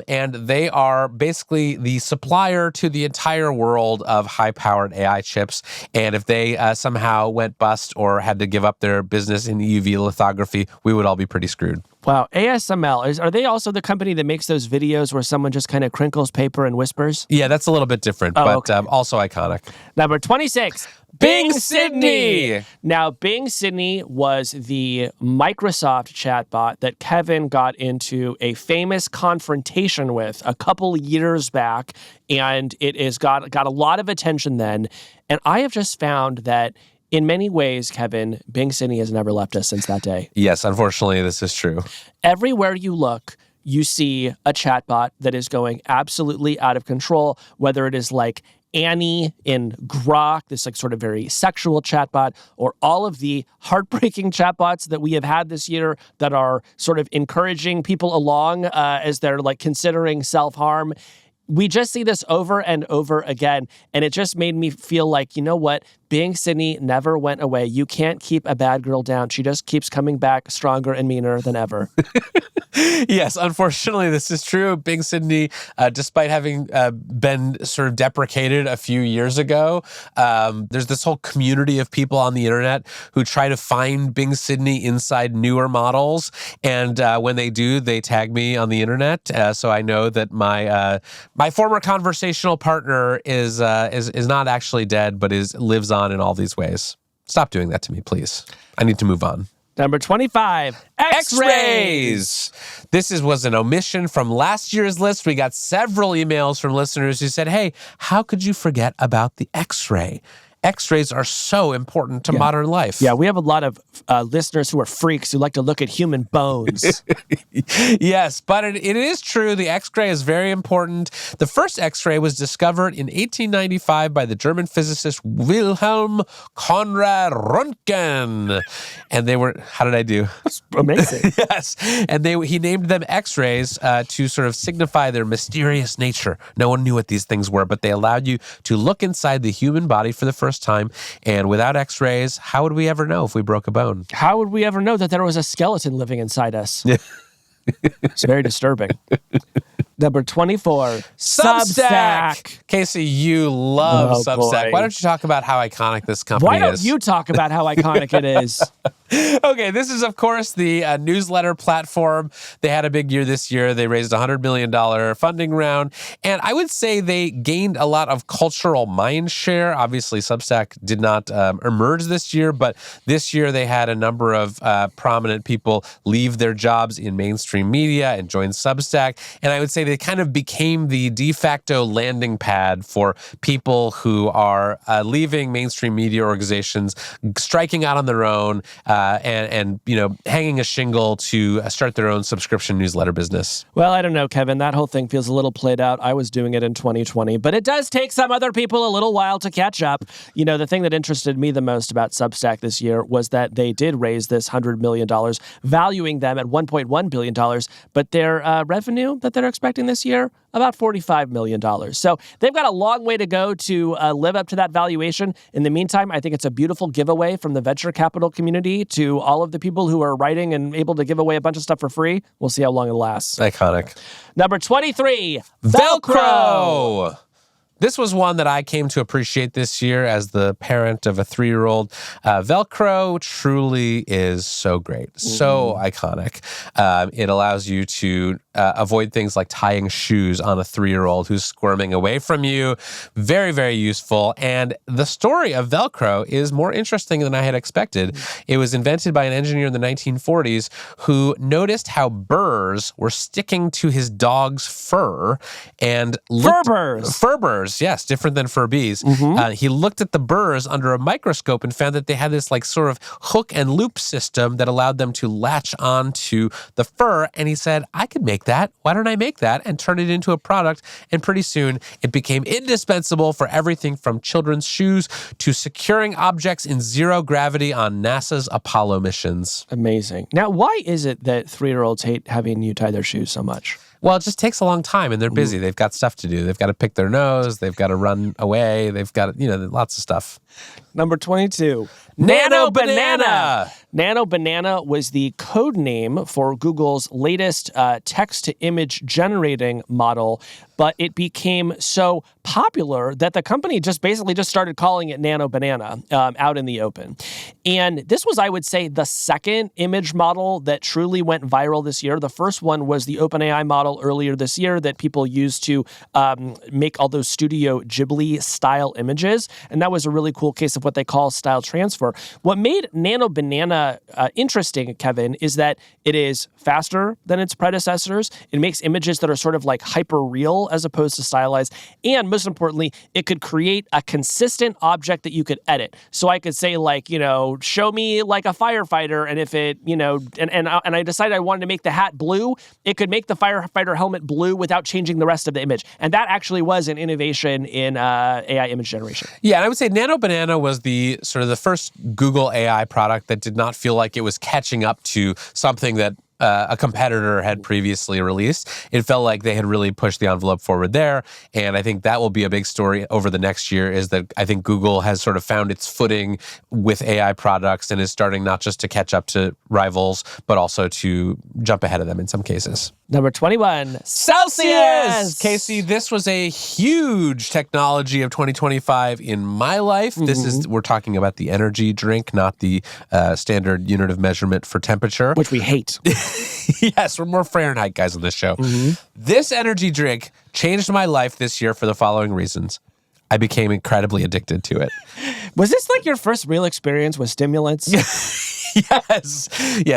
and they are basically the supplier to the entire world of high-powered AI chips. And if they somehow went bust or had to give up their business in EUV lithography, we would all be pretty screwed. Wow. ASML, are they also the company that makes those videos where someone just kind of crinkles paper and whispers? Yeah, that's a little bit different, but also iconic. Number 26. Bing Sydney! Now, Bing Sydney was the Microsoft chatbot that Kevin got into a famous confrontation with a couple years back, and it has got a lot of attention then. And I have just found that in many ways, Kevin, Bing Sydney has never left us since that day. Yes, unfortunately, this is true. Everywhere you look, you see a chatbot that is going absolutely out of control, whether it is like Annie in Grok, this like sort of very sexual chatbot, or all of the heartbreaking chatbots that we have had this year that are sort of encouraging people along as they're like considering self-harm. We just see this over and over again, and it just made me feel like, you know what? Bing Sydney never went away. You can't keep a bad girl down. She just keeps coming back stronger and meaner than ever. Yes, unfortunately, this is true. Bing Sydney, despite having been sort of deprecated a few years ago, there's this whole community of people on the internet who try to find Bing Sydney inside newer models. And when they do, they tag me on the internet. So I know that my former conversational partner is not actually dead, but lives on in all these ways. Stop doing that to me, please. I need to move on. Number 25, X-rays. This was an omission from last year's list. We got several emails from listeners who said, hey, how could you forget about the X-ray? X-rays are so important to modern life. Yeah, we have a lot of listeners who are freaks who like to look at human bones. Yes, but it is true. The X-ray is very important. The first X-ray was discovered in 1895 by the German physicist Wilhelm Conrad Röntgen. And they were, how did I do? Amazing. Yes. And he named them X-rays to sort of signify their mysterious nature. No one knew what these things were, but they allowed you to look inside the human body for the first time. And without X-rays, how would we ever know if we broke a bone? How would we ever know that there was a skeleton living inside us? It's very disturbing. Number 24, Substack. Casey, you love Substack. Boy. Why don't you talk about how iconic this company is? Why don't you talk about how iconic it is? Okay, this is, of course, the newsletter platform. They had a big year this year. They raised a $100 million funding round. And I would say they gained a lot of cultural mind share. Obviously, Substack did not emerge this year, but this year they had a number of prominent people leave their jobs in mainstream media and join Substack. And I would say they kind of became the de facto landing pad for people who are leaving mainstream media organizations, striking out on their own, and hanging a shingle to start their own subscription newsletter business. Well, I don't know, Kevin. That whole thing feels a little played out. I was doing it in 2020, but it does take some other people a little while to catch up. You know, the thing that interested me the most about Substack this year was that they did raise this $100 million, valuing them at $1.1 billion, but their revenue that they're expecting this year, about $45 million. So they've got a long way to go to live up to that valuation. In the meantime, I think it's a beautiful giveaway from the venture capital community to all of the people who are writing and able to give away a bunch of stuff for free. We'll see how long it lasts. Iconic. Number 23, Velcro. This was one that I came to appreciate this year as the parent of a 3-year-old. Velcro truly is so great, so iconic. It allows you to avoid things like tying shoes on a 3-year-old who's squirming away from you. Very, very useful. And the story of Velcro is more interesting than I had expected. It was invented by an engineer in the 1940s who noticed how burrs were sticking to his dog's fur and Fur burrs, yes, different than Furbies. He looked at the burrs under a microscope and found that they had this like sort of hook and loop system that allowed them to latch onto the fur. And he said, I could make that. Why don't I make that and turn it into a product? And pretty soon it became indispensable for everything from children's shoes to securing objects in zero gravity on NASA's Apollo missions. Amazing. Now, why is it that 3-year-olds hate having you tie their shoes so much? Well, it just takes a long time, and they're busy. They've got stuff to do. They've got to pick their nose. They've got to run away. They've got, lots of stuff. Number 22. Nano Banana. Nano Banana was the code name for Google's latest text-to-image generating model, but it became so popular that the company just started calling it Nano Banana out in the open. And this was, I would say, the second image model that truly went viral this year. The first one was the OpenAI model earlier this year that people used to make all those Studio Ghibli-style images, and that was a really cool case of what they call style transfer. What made Nano Banana interesting, Kevin, is that it is faster than its predecessors. It makes images that are sort of like hyper-real as opposed to stylized. And most importantly, it could create a consistent object that you could edit. So I could say, like, show me like a firefighter, and if it, and I decided I wanted to make the hat blue, it could make the firefighter helmet blue without changing the rest of the image. And that actually was an innovation in AI image generation. Yeah, and I would say Nano Banana was the first Google AI product that did not feel like it was catching up to something that a competitor had previously released. It felt like they had really pushed the envelope forward there, and I think that will be a big story over the next year, is that I think Google has sort of found its footing with AI products and is starting not just to catch up to rivals, but also to jump ahead of them in some cases. Number 21, Celsius! Casey, this was a huge technology of 2025 in my life. We're talking about the energy drink, not the standard unit of measurement for temperature. Which we hate. Yes, we're more Fahrenheit guys on this show. This energy drink changed my life this year for the following reasons. I became incredibly addicted to it. Was this like your first real experience with stimulants? Yes.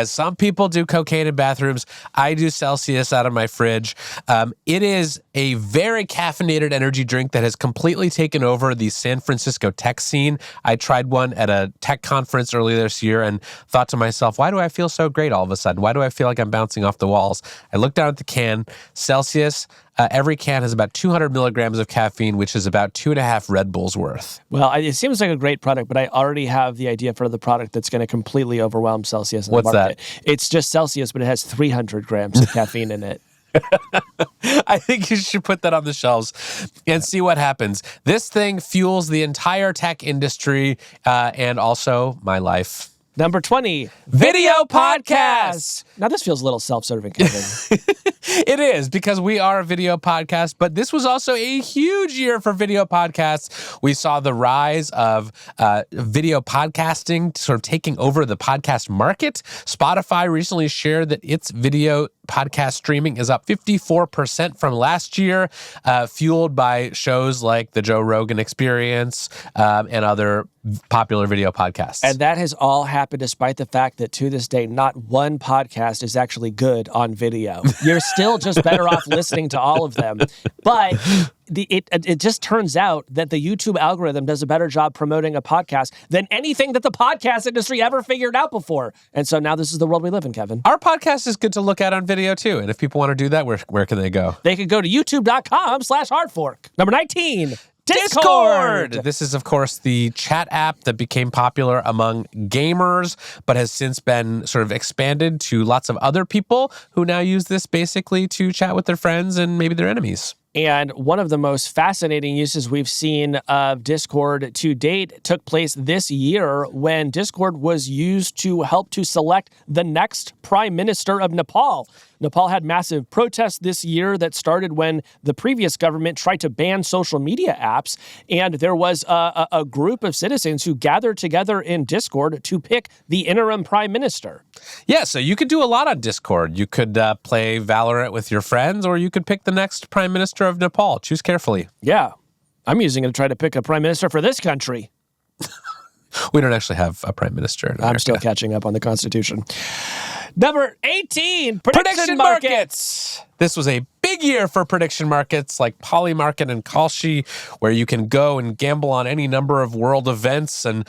Some people do cocaine in bathrooms. I do Celsius out of my fridge. It is a very caffeinated energy drink that has completely taken over the San Francisco tech scene. I tried one at a tech conference earlier this year and thought to myself, why do I feel so great all of a sudden? Why do I feel like I'm bouncing off the walls? I looked down at the can. Celsius. Every can has about 200 milligrams of caffeine, which is about 2.5 Red Bulls worth. Well, it seems like a great product, but I already have the idea for the product that's going to completely overwhelm Celsius in the market. What's that? It's just Celsius, but it has 300 grams of caffeine in it. I think you should put that on the shelves and see what happens. This thing fuels the entire tech industry and also my life. Number 20, video podcasts. Now this feels a little self-serving, Kevin. It is, because we are a video podcast, but this was also a huge year for video podcasts. We saw the rise of video podcasting sort of taking over the podcast market. Spotify recently shared that its video podcast streaming is up 54% from last year, fueled by shows like The Joe Rogan Experience and other popular video podcasts. And that has all happened despite the fact that to this day, not one podcast is actually good on video. You're still just better off listening to all of them. But it just turns out that the YouTube algorithm does a better job promoting a podcast than anything that the podcast industry ever figured out before. And so now this is the world we live in, Kevin. Our podcast is good to look at on video too. And if people want to do that, where can they go? They could go to youtube.com/hardfork. Number 19. Discord! This is, of course, the chat app that became popular among gamers, but has since been sort of expanded to lots of other people who now use this basically to chat with their friends and maybe their enemies. And one of the most fascinating uses we've seen of Discord to date took place this year when Discord was used to help to select the next prime minister of Nepal. Nepal had massive protests this year that started when the previous government tried to ban social media apps, and there was a group of citizens who gathered together in Discord to pick the interim prime minister. Yeah, so you could do a lot on Discord. You could play Valorant with your friends, or you could pick the next prime minister of Nepal. Choose carefully. Yeah, I'm using it to try to pick a prime minister for this country. We don't actually have a prime minister in America. I'm still catching up on the Constitution. Number 18, prediction markets. This was a big big year for prediction markets like Polymarket and Kalshi, where you can go and gamble on any number of world events. And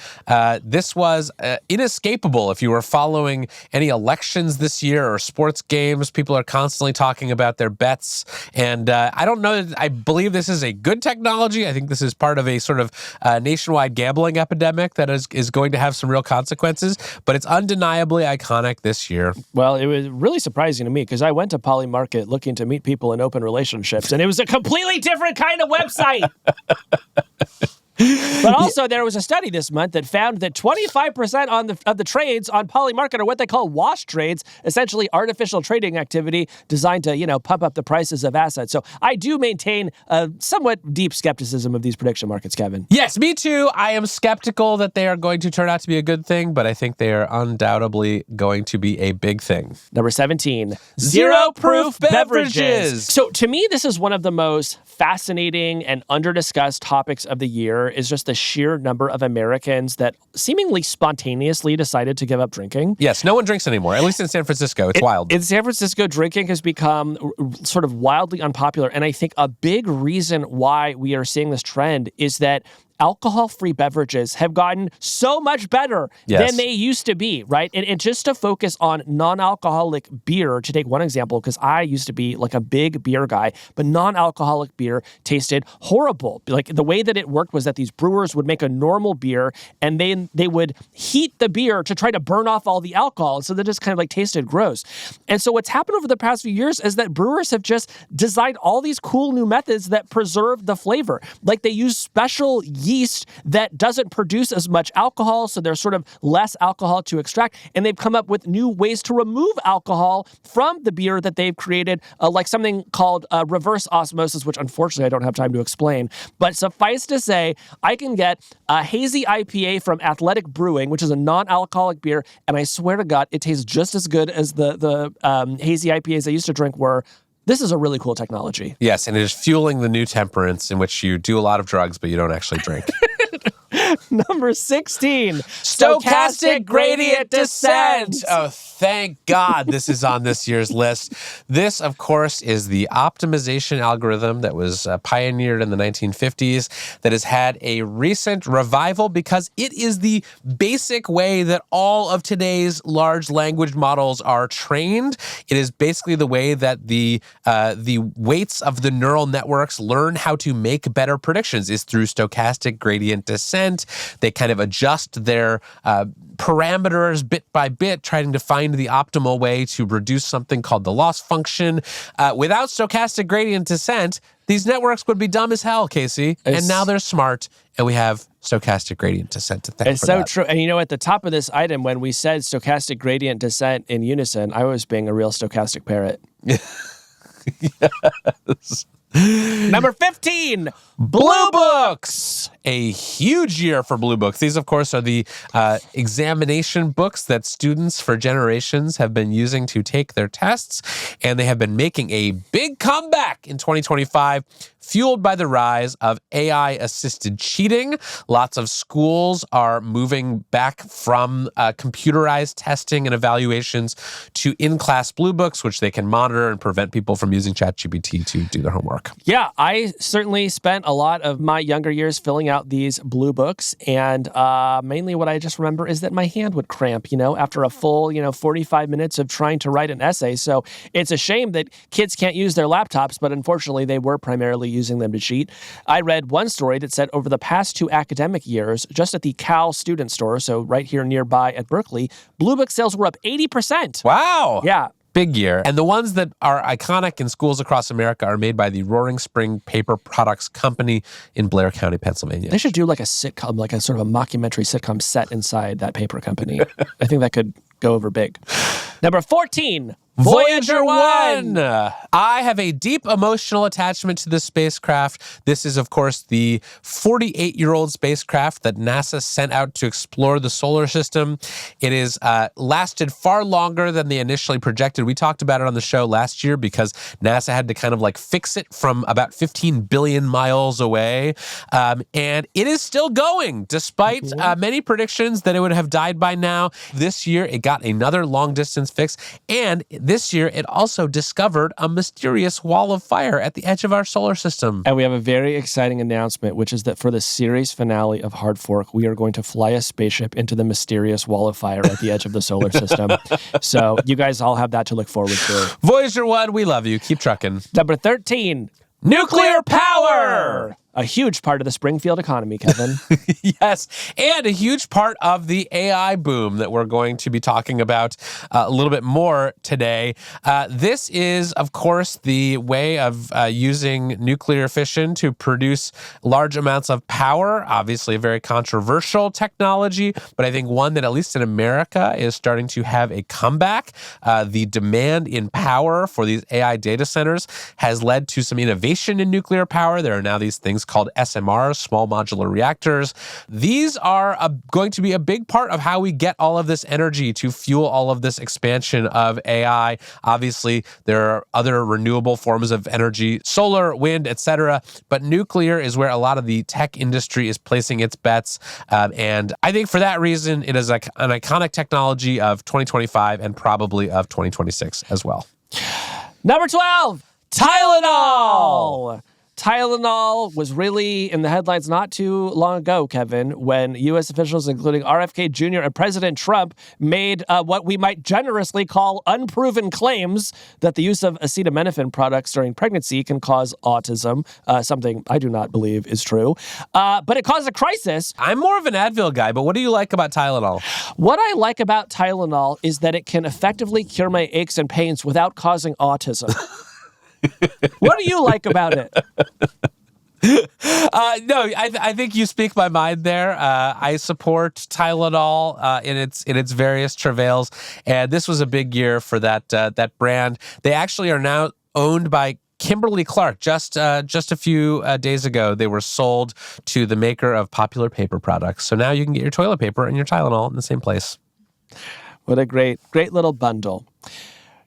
this was inescapable. If you were following any elections this year or sports games, people are constantly talking about their bets. And I don't know that I believe this is a good technology. I think this is part of a sort of nationwide gambling epidemic that is going to have some real consequences, but it's undeniably iconic this year. Well, it was really surprising to me because I went to Polymarket looking to meet people in open relationships, and it was a completely different kind of website. But also, there was a study this month that found that 25% of the trades on Polymarket are what they call wash trades, essentially artificial trading activity designed to, pump up the prices of assets. So I do maintain a somewhat deep skepticism of these prediction markets, Kevin. Yes, me too. I am skeptical that they are going to turn out to be a good thing, but I think they are undoubtedly going to be a big thing. Number 17, zero-proof beverages. So to me, this is one of the most fascinating and under-discussed topics of the year, is just the sheer number of Americans that seemingly spontaneously decided to give up drinking. Yes, no one drinks anymore, at least in San Francisco. It's wild. In San Francisco, drinking has become sort of wildly unpopular. And I think a big reason why we are seeing this trend is that alcohol-free beverages have gotten so much better than they used to be, right? And just to focus on non-alcoholic beer, to take one example, because I used to be like a big beer guy, but non-alcoholic beer tasted horrible. Like the way that it worked was that these brewers would make a normal beer and then they would heat the beer to try to burn off all the alcohol. So that just kind of like tasted gross. And so what's happened over the past few years is that brewers have just designed all these cool new methods that preserve the flavor. Like they use special yeast that doesn't produce as much alcohol, so there's sort of less alcohol to extract, and they've come up with new ways to remove alcohol from the beer that they've created, like something called reverse osmosis, which unfortunately I don't have time to explain. But suffice to say, I can get a hazy IPA from Athletic Brewing, which is a non-alcoholic beer, and I swear to God, it tastes just as good as the hazy IPAs I used to drink were. This is a really cool technology. Yes, and it is fueling the new temperance in which you do a lot of drugs, but you don't actually drink. Number 16, stochastic gradient descent. Oh, thank God this is on this year's list. This, of course, is the optimization algorithm that was pioneered in the 1950s that has had a recent revival because it is the basic way that all of today's large language models are trained. It is basically the way that the weights of the neural networks learn how to make better predictions is through stochastic gradient descent. They kind of adjust their parameters bit by bit, trying to find the optimal way to reduce something called the loss function. Without stochastic gradient descent, these networks would be dumb as hell, Casey. And now they're smart, and we have stochastic gradient descent to thank for that. It's so true. And at the top of this item, when we said stochastic gradient descent in unison, I was being a real stochastic parrot. Yes. Number 15, Blue Books. A huge year for Blue Books. These, of course, are the examination books that students for generations have been using to take their tests, and they have been making a big comeback in 2025, fueled by the rise of AI-assisted cheating. Lots of schools are moving back from computerized testing and evaluations to in-class Blue Books, which they can monitor and prevent people from using ChatGPT to do their homework. Yeah, I certainly spent a lot of my younger years filling out these Blue Books, and mainly what I just remember is that my hand would cramp, after a full, 45 minutes of trying to write an essay. So it's a shame that kids can't use their laptops, but unfortunately they were primarily using them to cheat. I read one story that said over the past 2 academic years, just at the Cal Student Store, so right here nearby at Berkeley, Blue Book sales were up 80%. Wow. Yeah. Big year. And the ones that are iconic in schools across America are made by the Roaring Spring Paper Products Company in Blair County, Pennsylvania. They should do like a sitcom, like a sort of a mockumentary sitcom set inside that paper company. I think that could go over big. Number 14, Voyager 1. I have a deep emotional attachment to this spacecraft. This is, of course, the 48-year-old spacecraft that NASA sent out to explore the solar system. It has lasted far longer than they initially projected. We talked about it on the show last year because NASA had to kind of like fix it from about 15 billion miles away. And it is still going, despite many predictions that it would have died by now. This year, it got another long-distance fix, and this year, it also discovered a mysterious wall of fire at the edge of our solar system. And we have a very exciting announcement, which is that for the series finale of Hard Fork, we are going to fly a spaceship into the mysterious wall of fire at the edge of the solar system. So you guys all have that to look forward to. Voyager 1, we love you. Keep trucking. Number 13, nuclear power! A huge part of the Springfield economy, Kevin. Yes, and a huge part of the AI boom that we're going to be talking about a little bit more today. This is, of course, the way of using nuclear fission to produce large amounts of power. Obviously, a very controversial technology, but I think one that, at least in America, is starting to have a comeback. The demand in power for these AI data centers has led to some innovation in nuclear power. There are now these things called SMRs, small modular reactors. These are going to be a big part of how we get all of this energy to fuel all of this expansion of AI. Obviously, there are other renewable forms of energy, solar, wind, etc., but nuclear is where a lot of the tech industry is placing its bets. And I think for that reason, it is like an iconic technology of 2025 and probably of 2026 as well. Number 12, Tylenol! Tylenol was really in the headlines not too long ago, Kevin, when U.S. officials, including RFK Jr. and President Trump, made what we might generously call unproven claims that the use of acetaminophen products during pregnancy can cause autism, something I do not believe is true. But it caused a crisis. I'm more of an Advil guy, but what do you like about Tylenol? What I like about Tylenol is that it can effectively cure my aches and pains without causing autism. What do you like about it? No, I think you speak my mind there. I support Tylenol in its various travails, and this was a big year for that brand. They actually are now owned by Kimberly-Clark. Just a few days ago, they were sold to the maker of Popular Paper products. So now you can get your toilet paper and your Tylenol in the same place. What a great little bundle.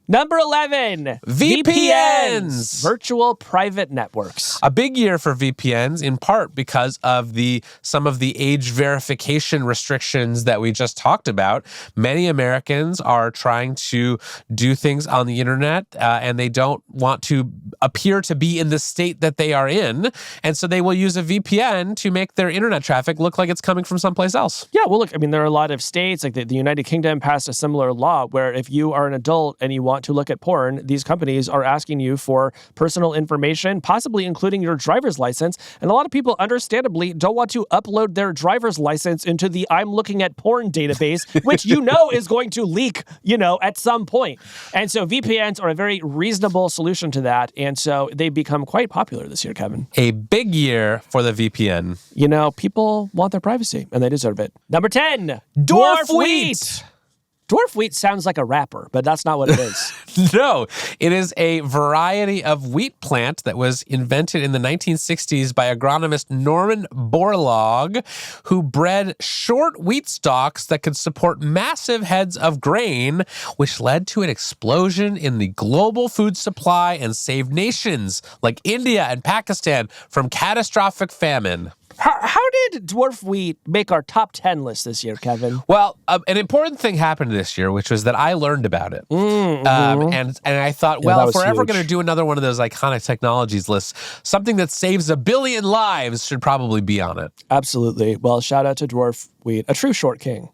Number 11, VPNs. Virtual private networks. A big year for VPNs, in part because of some of the age verification restrictions that we just talked about. Many Americans are trying to do things on the internet, and they don't want to appear to be in the state that they are in, and so they will use a VPN to make their internet traffic look like it's coming from someplace else. Yeah, well, look, I mean, there are a lot of states, like the United Kingdom passed a similar law where if you are an adult and you want to look at porn, these companies are asking you for personal information, possibly including your driver's license. And a lot of people, understandably, don't want to upload their driver's license into the I'm looking at porn database, which is going to leak, at some point. And so VPNs are a very reasonable solution to that. And so they've become quite popular this year, Kevin. A big year for the VPN. People want their privacy, and they deserve it. Number 10, Dwarf wheat. Dwarf wheat sounds like a rapper, but that's not what it is. No, it is a variety of wheat plant that was invented in the 1960s by agronomist Norman Borlaug, who bred short wheat stalks that could support massive heads of grain, which led to an explosion in the global food supply and saved nations like India and Pakistan from catastrophic famine. How did dwarf wheat make our top 10 list this year, Kevin? Well, an important thing happened this year, which was that I learned about it. And I thought, if we're ever going to do another one of those iconic technologies lists, something that saves 1 billion lives should probably be on it. Absolutely. Well, shout out to dwarf wheat, a true short king.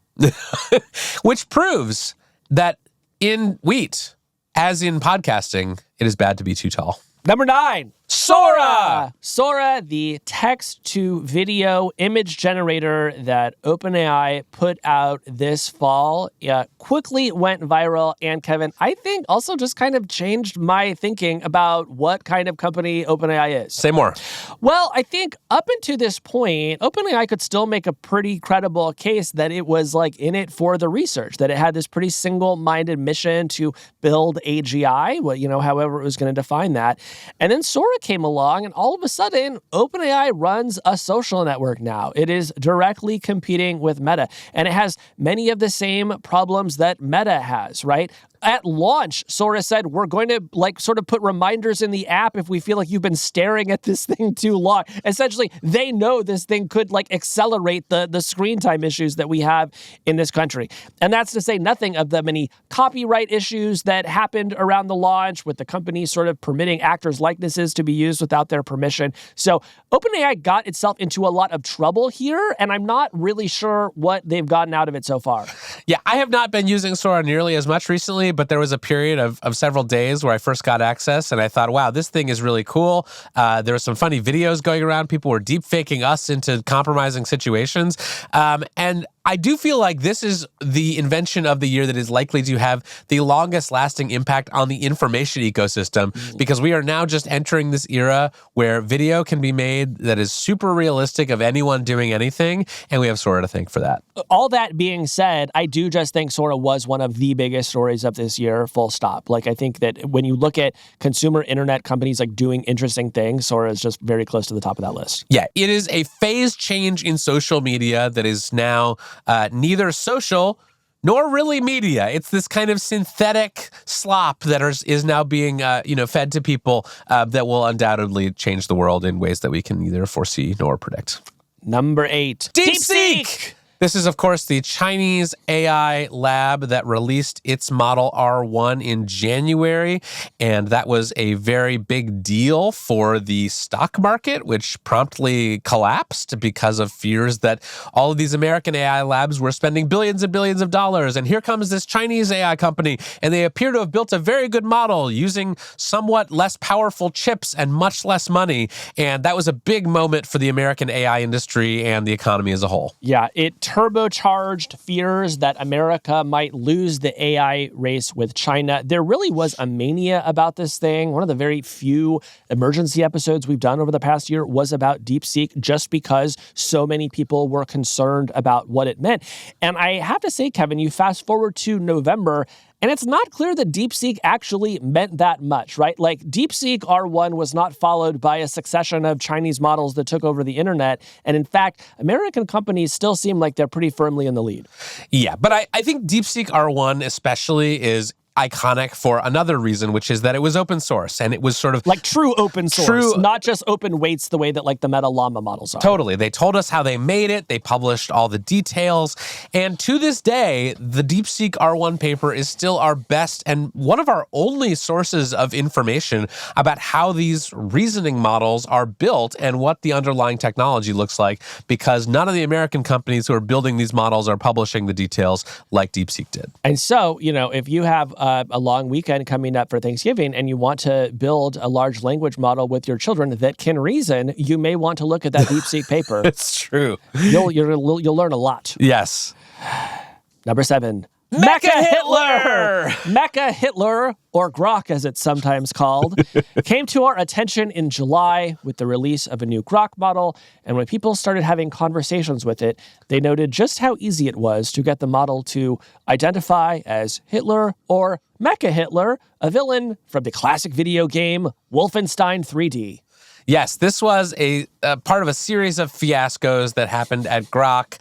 Which proves that in wheat, as in podcasting, it is bad to be too tall. Number 9, Sora! Sora, the text-to-video image generator that OpenAI put out this fall, quickly went viral. And Kevin, I think also just kind of changed my thinking about what kind of company OpenAI is. Say more. Well, I think up until this point, OpenAI could still make a pretty credible case that it was in it for the research, that it had this pretty single-minded mission to build AGI, however it was going to define that. And then Sora came along, and all of a sudden, OpenAI runs a social network now. It is directly competing with Meta, and it has many of the same problems that Meta has, right? At launch, Sora said, we're going to sort of put reminders in the app if we feel like you've been staring at this thing too long. Essentially, they know this thing could accelerate the screen time issues that we have in this country. And that's to say nothing of the many copyright issues that happened around the launch with the company sort of permitting actors' likenesses to be used without their permission. So OpenAI got itself into a lot of trouble here, and I'm not really sure what they've gotten out of it so far. Yeah, I have not been using Sora nearly as much recently, but there was a period of several days where I first got access, and I thought, wow, this thing is really cool. There were some funny videos going around. People were deep faking us into compromising situations. And I do feel like this is the invention of the year that is likely to have the longest lasting impact on the information ecosystem, because we are now just entering this era where video can be made that is super realistic of anyone doing anything, and we have Sora to thank for that. All that being said, I do just think Sora was one of the biggest stories of this year, full stop. I think that when you look at consumer internet companies doing interesting things, Sora is just very close to the top of that list. Yeah, it is a phase change in social media that is now neither social nor really media. It's this kind of synthetic slop that is now being fed to people that will undoubtedly change the world in ways that we can neither foresee nor predict. Number 8. DeepSeek! This is, of course, the Chinese AI lab that released its model R1 in January, and that was a very big deal for the stock market, which promptly collapsed because of fears that all of these American AI labs were spending billions and billions of dollars. And here comes this Chinese AI company, and they appear to have built a very good model using somewhat less powerful chips and much less money. And that was a big moment for the American AI industry and the economy as a whole. Yeah, it turbocharged fears that America might lose the AI race with China. There really was a mania about this thing. One of the very few emergency episodes we've done over the past year was about DeepSeek, just because so many people were concerned about what it meant. And I have to say, Kevin, you fast forward to November, and it's not clear that DeepSeek actually meant that much, right? DeepSeek R1 was not followed by a succession of Chinese models that took over the internet. And in fact, American companies still seem like they're pretty firmly in the lead. Yeah, but I think DeepSeek R1 especially is iconic for another reason, which is that it was open source, and it was sort of true open source, not just open weights the way that the Meta Llama models are. Totally. They told us how they made it. They published all the details. And to this day, the DeepSeek R1 paper is still our best and one of our only sources of information about how these reasoning models are built and what the underlying technology looks like, because none of the American companies who are building these models are publishing the details like DeepSeek did. And so, if you have a long weekend coming up for Thanksgiving and you want to build a large language model with your children that can reason, you may want to look at that DeepSeek paper. It's true. You'll learn a lot. Yes. Number 7. Mecha Hitler! Mecha Hitler, or Grok as it's sometimes called, came to our attention in July with the release of a new Grok model, and when people started having conversations with it, they noted just how easy it was to get the model to identify as Hitler or Mecha Hitler, a villain from the classic video game Wolfenstein 3D. Yes, this was a part of a series of fiascos that happened at Grok.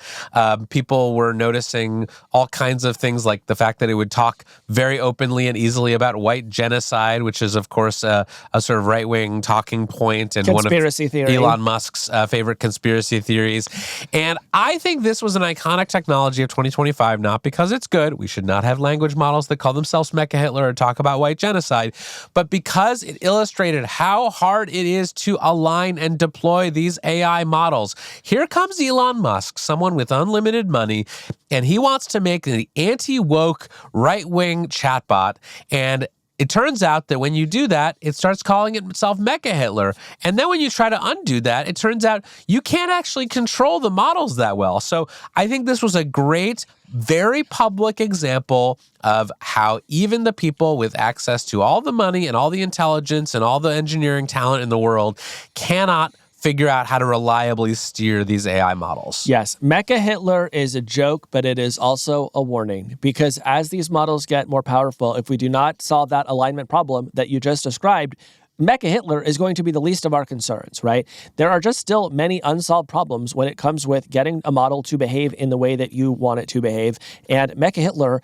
People were noticing all kinds of things, like the fact that it would talk very openly and easily about white genocide, which is, of course, a sort of right-wing talking point and conspiracy one of theory. Elon Musk's favorite conspiracy theories. And I think this was an iconic technology of 2025, not because it's good. We should not have language models that call themselves Mecha Hitler or talk about white genocide, but because it illustrated how hard it is to align and deploy these AI models. Here comes Elon Musk, someone with unlimited money, and he wants to make an anti-woke right-wing chatbot. And it turns out that when you do that, it starts calling itself Mecha Hitler. And then when you try to undo that, it turns out you can't actually control the models that well. So I think this was a great, very public example of how even the people with access to all the money and all the intelligence and all the engineering talent in the world cannot figure out how to reliably steer these AI models. Yes, Mecha Hitler is a joke, but it is also a warning, because as these models get more powerful, if we do not solve that alignment problem that you just described, Mecha Hitler is going to be the least of our concerns, right? There are just still many unsolved problems when it comes with getting a model to behave in the way that you want it to behave. And Mecha Hitler,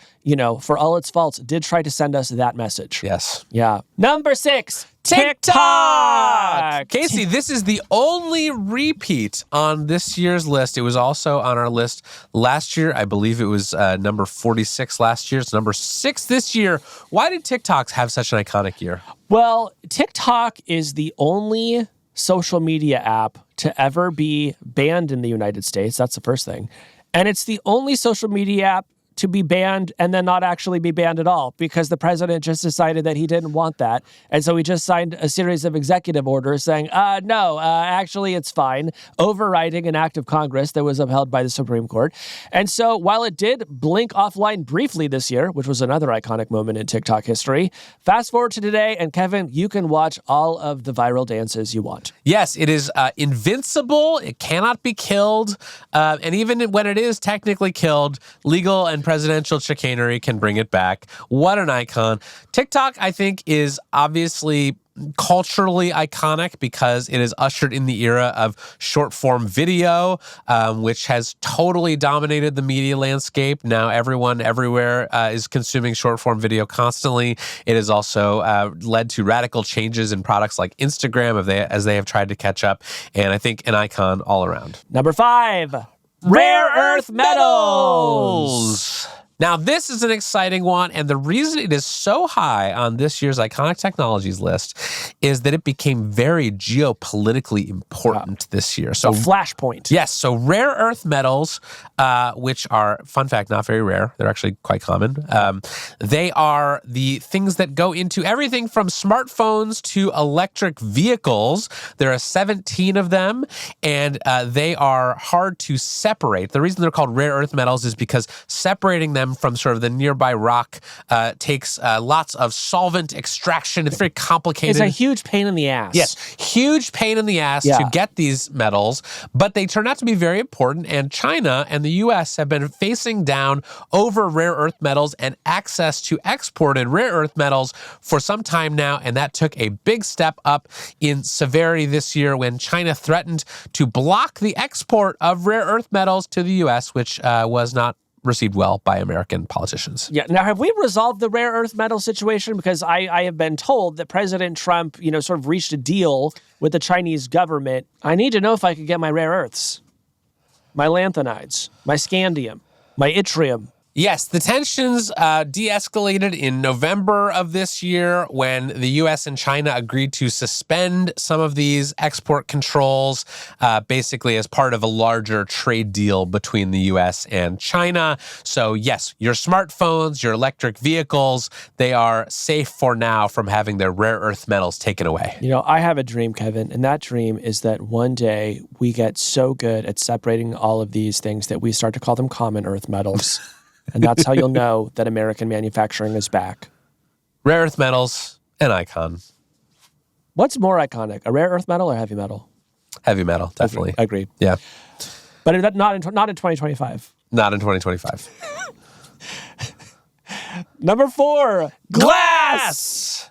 for all its faults, did try to send us that message. Yes. Yeah. Number 6. TikTok! Casey, this is the only repeat on this year's list. It was also on our list last year. I believe it was number 46 last year. It's number 6 this year. Why did TikToks have such an iconic year? Well, TikTok is the only social media app to ever be banned in the United States. That's the first thing. And it's the only social media app to be banned and then not actually be banned at all, because the president just decided that he didn't want that. And so he just signed a series of executive orders saying, no, actually it's fine, overriding an act of Congress that was upheld by the Supreme Court. And so while it did blink offline briefly this year, which was another iconic moment in TikTok history, fast forward to today, and Kevin, you can watch all of the viral dances you want. Yes, it is invincible. It cannot be killed. And even when it is technically killed, legal and presidential chicanery can bring it back. What an icon. TikTok, I think, is obviously culturally iconic because it has ushered in the era of short-form video, which has totally dominated the media landscape. Now everyone everywhere is consuming short-form video constantly. It has also led to radical changes in products like Instagram as they have tried to catch up, and I think an icon all around. Number 5. Rare earth metals. Now, this is an exciting one, and the reason it is so high on this year's Iconic Technologies list is that it became very geopolitically important this year. So flashpoint. Yes, so rare earth metals, which are, fun fact, not very rare. They're actually quite common. They are the things that go into everything from smartphones to electric vehicles. There are 17 of them, and they are hard to separate. The reason they're called rare earth metals is because separating them from sort of the nearby rock takes lots of solvent extraction. It's very complicated. It's a huge pain in the ass. Yes, huge pain in the ass to get these metals, but they turn out to be very important, and China and the U.S. have been facing down over rare earth metals and access to exported rare earth metals for some time now, and that took a big step up in severity this year when China threatened to block the export of rare earth metals to the U.S., which was not received well by American politicians. Yeah. Now, have we resolved the rare earth metal situation? Because I have been told that President Trump, sort of reached a deal with the Chinese government. I need to know if I could get my rare earths, my lanthanides, my scandium, my yttrium. Yes, the tensions de-escalated in November of this year when the U.S. and China agreed to suspend some of these export controls, basically as part of a larger trade deal between the U.S. and China. So yes, your smartphones, your electric vehicles, they are safe for now from having their rare earth metals taken away. I have a dream, Kevin, and that dream is that one day we get so good at separating all of these things that we start to call them common earth metals. And that's how you'll know that American manufacturing is back. Rare earth metals, an icon. What's more iconic, a rare earth metal or heavy metal? Heavy metal, definitely. Agreed. Yeah. But not in 2025. Not in 2025. Number 4, glass!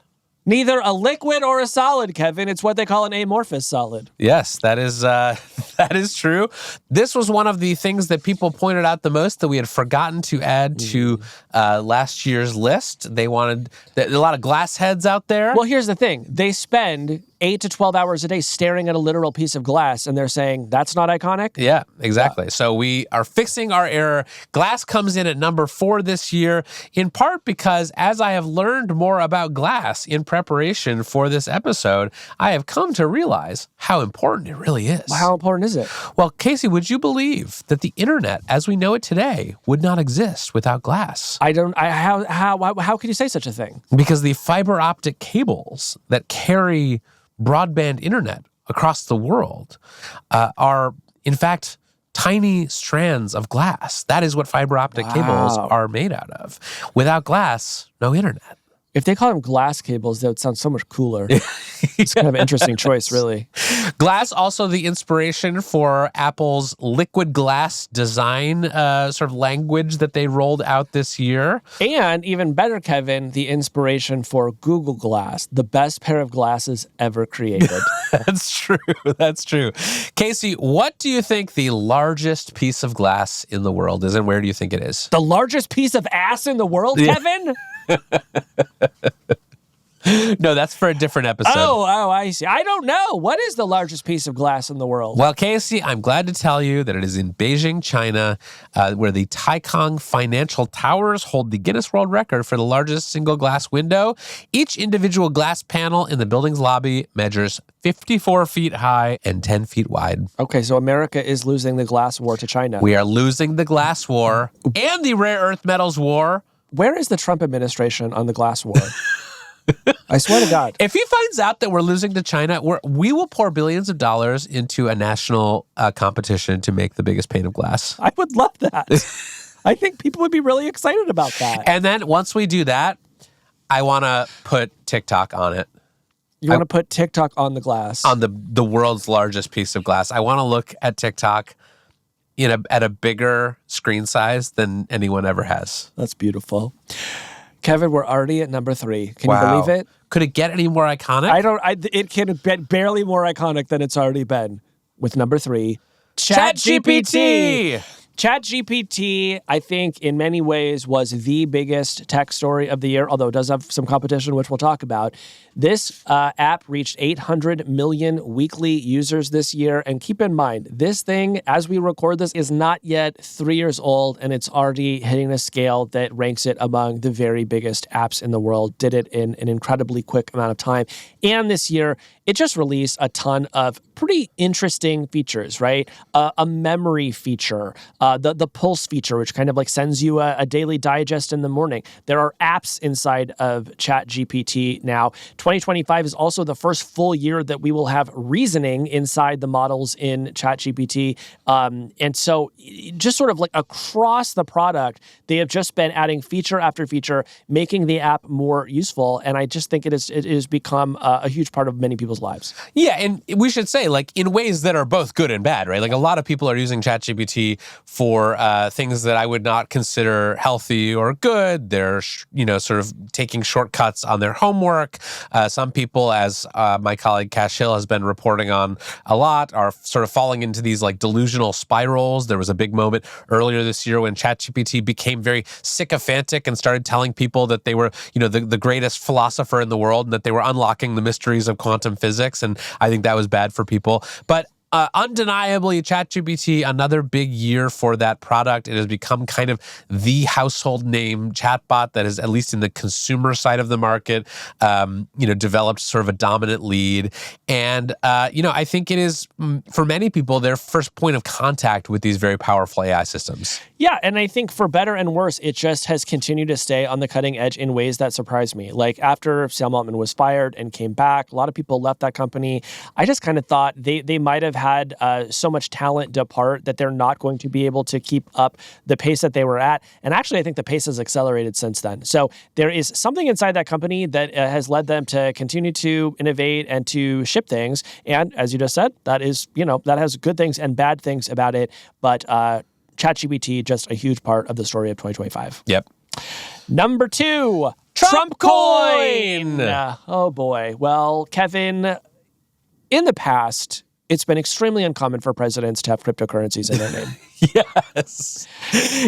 Neither a liquid or a solid, Kevin. It's what they call an amorphous solid. Yes, that is true. This was one of the things that people pointed out the most that we had forgotten to add to last year's list. They wanted a lot of glass heads out there. Well, here's the thing. They spend 8 to 12 hours a day staring at a literal piece of glass, and they're saying, that's not iconic? Yeah, exactly. So we are fixing our error. Glass comes in at number 4 this year, in part because as I have learned more about glass in preparation for this episode, I have come to realize how important it really is. How important is it? Well, Casey, would you believe that the internet as we know it today would not exist without glass? How could you say such a thing? Because the fiber optic cables that carry broadband internet across the world are, in fact, tiny strands of glass. That is what fiber optic cables are made out of. Without glass, no internet. If they call them glass cables, that would sound so much cooler. It's kind of an interesting choice, really. Glass, also the inspiration for Apple's liquid glass design sort of language that they rolled out this year. And even better, Kevin, the inspiration for Google Glass, the best pair of glasses ever created. That's true. That's true. Casey, what do you think the largest piece of glass in the world is, and where do you think it is? The largest piece of ass in the world, Kevin? No, that's for a different episode. Oh, I see. I don't know. What is the largest piece of glass in the world? Well, Casey, I'm glad to tell you that it is in Beijing, China, where the Taikang Financial Towers hold the Guinness World Record for the largest single glass window. Each individual glass panel in the building's lobby measures 54 feet high and 10 feet wide. Okay, so America is losing the glass war to China. We are losing the glass war and the rare earth metals war. Where is the Trump administration on the glass war? I swear to God. If he finds out that we're losing to China, we will pour billions of dollars into a national competition to make the biggest pane of glass. I would love that. I think people would be really excited about that. And then once we do that, I want to put TikTok on it. You want to put TikTok on the glass? On the world's largest piece of glass. I want to look at TikTok at a bigger screen size than anyone ever has. That's beautiful. Kevin, we're already at number 3. Can you believe it? Could it get any more iconic? It can get barely more iconic than it's already been. With number 3, ChatGPT. ChatGPT, I think, in many ways was the biggest tech story of the year, although it does have some competition, which we'll talk about. This app reached 800 million weekly users this year. And keep in mind, this thing, as we record this, is not yet 3 years old, and it's already hitting a scale that ranks it among the very biggest apps in the world. Did it in an incredibly quick amount of time. And this year, it just released a ton of pretty interesting features, right? A memory feature, the pulse feature, which kind of like sends you a daily digest in the morning. There are apps inside of ChatGPT now. 2025 is also the first full year that we will have reasoning inside the models in ChatGPT. And so just sort of like across the product, they have just been adding feature after feature, making the app more useful. And I just think it has become a huge part of many people's lives. Yeah, and we should say, like, in ways that are both good and bad, right? Like, a lot of people are using ChatGPT for things that I would not consider healthy or good. They're, sort of taking shortcuts on their homework. Some people, as my colleague Cash Hill has been reporting on a lot, are sort of falling into these, like, delusional spirals. There was a big moment earlier this year when ChatGPT became very sycophantic and started telling people that they were, the greatest philosopher in the world and that they were unlocking the mysteries of quantum physics. And I think that was bad for people. But undeniably, ChatGPT, another big year for that product. It has become kind of the household name chatbot that is, at least in the consumer side of the market, developed sort of a dominant lead. And, I think it is, for many people, their first point of contact with these very powerful AI systems. Yeah, and I think for better and worse, it just has continued to stay on the cutting edge in ways that surprised me. Like after Sam Altman was fired and came back, a lot of people left that company. I just kind of thought they might have had so much talent depart that they're not going to be able to keep up the pace that they were at. And actually, I think the pace has accelerated since then. So there is something inside that company that has led them to continue to innovate and to ship things. And as you just said, that is, that has good things and bad things about it. But ChatGPT, just a huge part of the story of 2025. Yep. Number 2, Trump coin. Oh boy. Well, Kevin, in the past, it's been extremely uncommon for presidents to have cryptocurrencies in their name.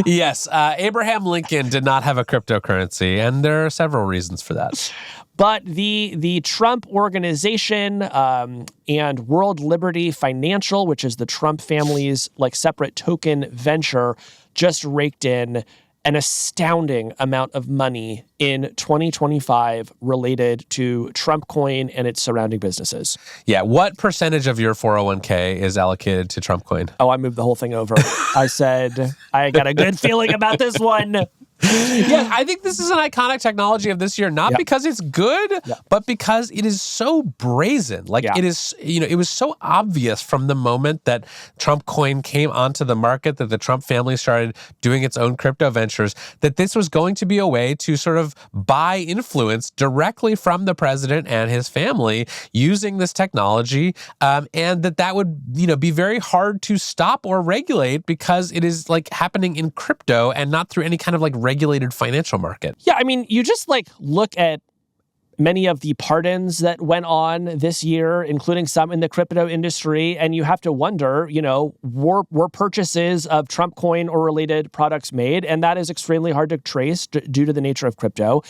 Yes. Abraham Lincoln did not have a cryptocurrency, and there are several reasons for that. But the Trump Organization and World Liberty Financial, which is the Trump family's separate token venture, just raked in an astounding amount of money in 2025 related to Trump coin and its surrounding businesses. Yeah. What percentage of your 401k is allocated to Trump coin? Oh, I moved the whole thing over. I said, I got a good feeling about this one. Yeah, I think this is an iconic technology of this year, not because it's good, but because it is so brazen. Like it is, it was so obvious from the moment that Trump coin came onto the market, that the Trump family started doing its own crypto ventures, that this was going to be a way to sort of buy influence directly from the president and his family using this technology, and that would, be very hard to stop or regulate because it is like happening in crypto and not through any kind of like regulated financial market. Yeah, I mean, you just like look at many of the pardons that went on this year, including some in the crypto industry, and you have to wonder, were purchases of Trump coin or related products made? And that is extremely hard to trace due to the nature of crypto.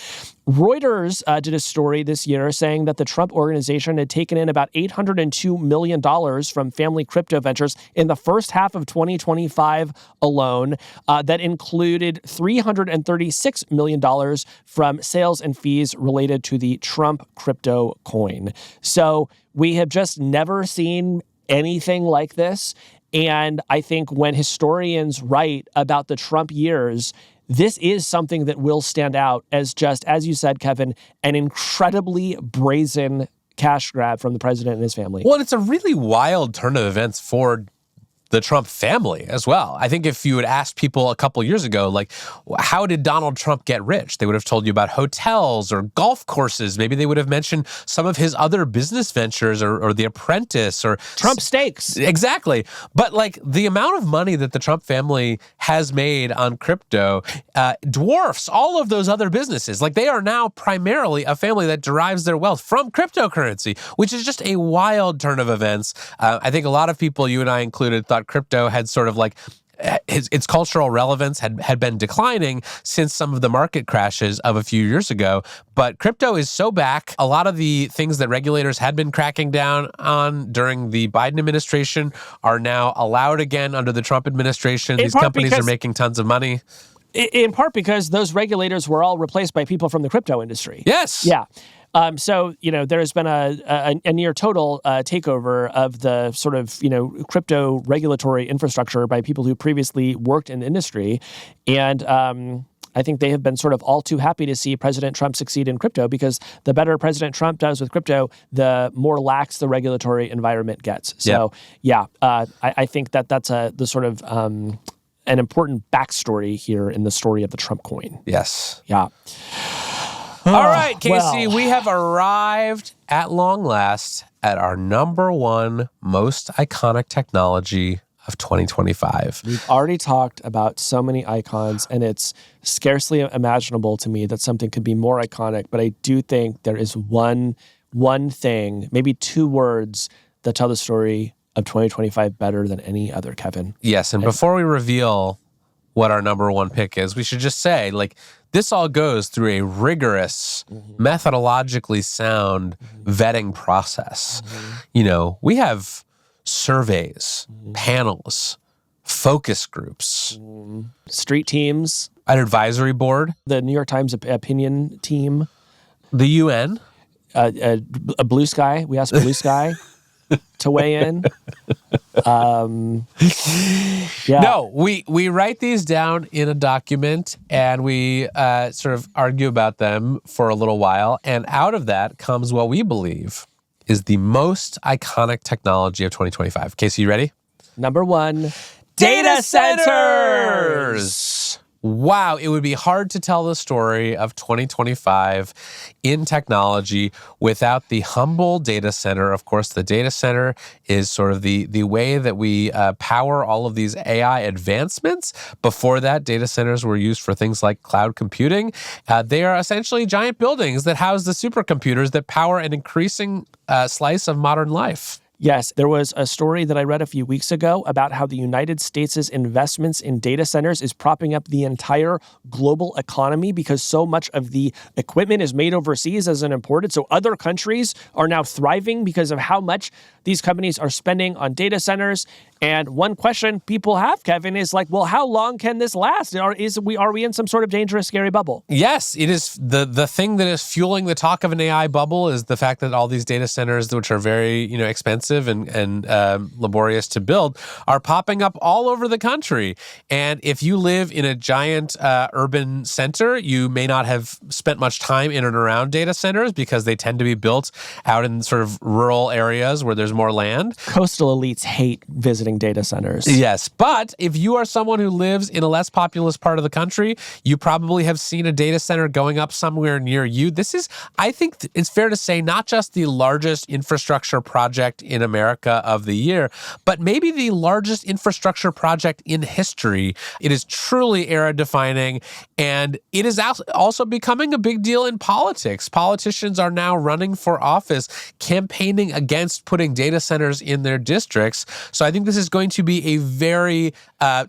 Reuters did a story this year saying that the Trump organization had taken in about $802 million from family crypto ventures in the first half of 2025 alone. That included $336 million from sales and fees related to the Trump crypto coin. So we have just never seen anything like this. And I think when historians write about the Trump years, this is something that will stand out as just, as you said, Kevin, an incredibly brazen cash grab from the president and his family. Well, it's a really wild turn of events for the Trump family as well. I think if you had asked people a couple years ago, like, how did Donald Trump get rich? They would have told you about hotels or golf courses. Maybe they would have mentioned some of his other business ventures or The Apprentice or Trump Steaks. Exactly. But like the amount of money that the Trump family has made on crypto dwarfs all of those other businesses. Like they are now primarily a family that derives their wealth from cryptocurrency, which is just a wild turn of events. I think a lot of people, you and I included, thought crypto had sort of like its cultural relevance had been declining since some of the market crashes of a few years ago. But crypto is so back. A lot of the things that regulators had been cracking down on during the Biden administration are now allowed again under the Trump administration. These companies are making tons of money. In part because those regulators were all replaced by people from the crypto industry. Yes. Yeah. So, there has been a near total takeover of the sort of, crypto regulatory infrastructure by people who previously worked in the industry. And I think they have been sort of all too happy to see President Trump succeed in crypto because the better President Trump does with crypto, the more lax the regulatory environment gets. So, I think that's the sort of an important backstory here in the story of the Trump coin. Yes. Yeah. All right, Casey, we have arrived at long last at our number one most iconic technology of 2025. We've already talked about so many icons, and it's scarcely imaginable to me that something could be more iconic, but I do think there is one thing, maybe two words that tell the story of 2025 better than any other, Kevin. Yes, and before we reveal what our number one pick is, we should just say, this all goes through a rigorous, methodologically sound vetting process. We have surveys, panels, focus groups, street teams, an advisory board, the New York Times opinion team, the UN, a Blue Sky. We asked Blue Sky to weigh in. No, we write these down in a document and we sort of argue about them for a little while. And out of that comes what we believe is the most iconic technology of 2025. Casey, you ready? Number one, data centers. Wow, it would be hard to tell the story of 2025 in technology without the humble data center. Of course, the data center is sort of the way that we power all of these AI advancements. Before that, data centers were used for things like cloud computing. They are essentially giant buildings that house the supercomputers that power an increasing slice of modern life. Yes, there was a story that I read a few weeks ago about how the United States' investments in data centers is propping up the entire global economy because so much of the equipment is made overseas as an imported. So other countries are now thriving because of how much these companies are spending on data centers. And one question people have, Kevin, is like, well, how long can this last? Are we in some sort of dangerous, scary bubble? Yes, it is. The thing that is fueling the talk of an AI bubble is the fact that all these data centers, which are very expensive expensive and laborious to build, are popping up all over the country. And if you live in a giant urban center, you may not have spent much time in and around data centers because they tend to be built out in sort of rural areas where there's more land. Coastal elites hate visiting data centers. Yes, but if you are someone who lives in a less populous part of the country, you probably have seen a data center going up somewhere near you. This is, I think it's fair to say, not just the largest infrastructure project in America of the year, but maybe the largest infrastructure project in history. It is truly era-defining, and it is also becoming a big deal in politics. Politicians are now running for office, campaigning against putting data centers in their districts. So I think this is going to be a very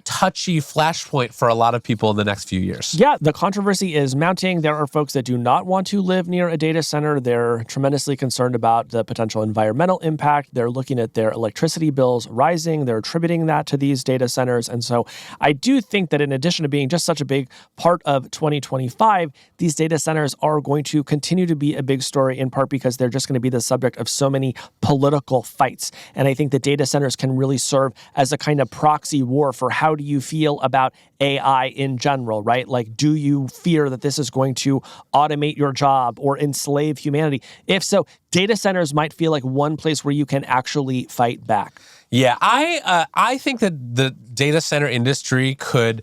touchy flashpoint for a lot of people in the next few years. Yeah, the controversy is mounting. There are folks that do not want to live near a data center. They're tremendously concerned about the potential environmental impact. They're looking at their electricity bills rising. They're attributing that to these data centers. And so I do think that in addition to being just such a big part of 2025, these data centers are going to continue to be a big story, in part because they're just going to be the subject of so many political fights. And I think that data centers can really serve as a kind of proxy war for how do you feel about AI in general, right? Like, do you fear that this is going to automate your job or enslave humanity? If so, data centers might feel like one place where you can actually fight back. Yeah, I think that the data center industry could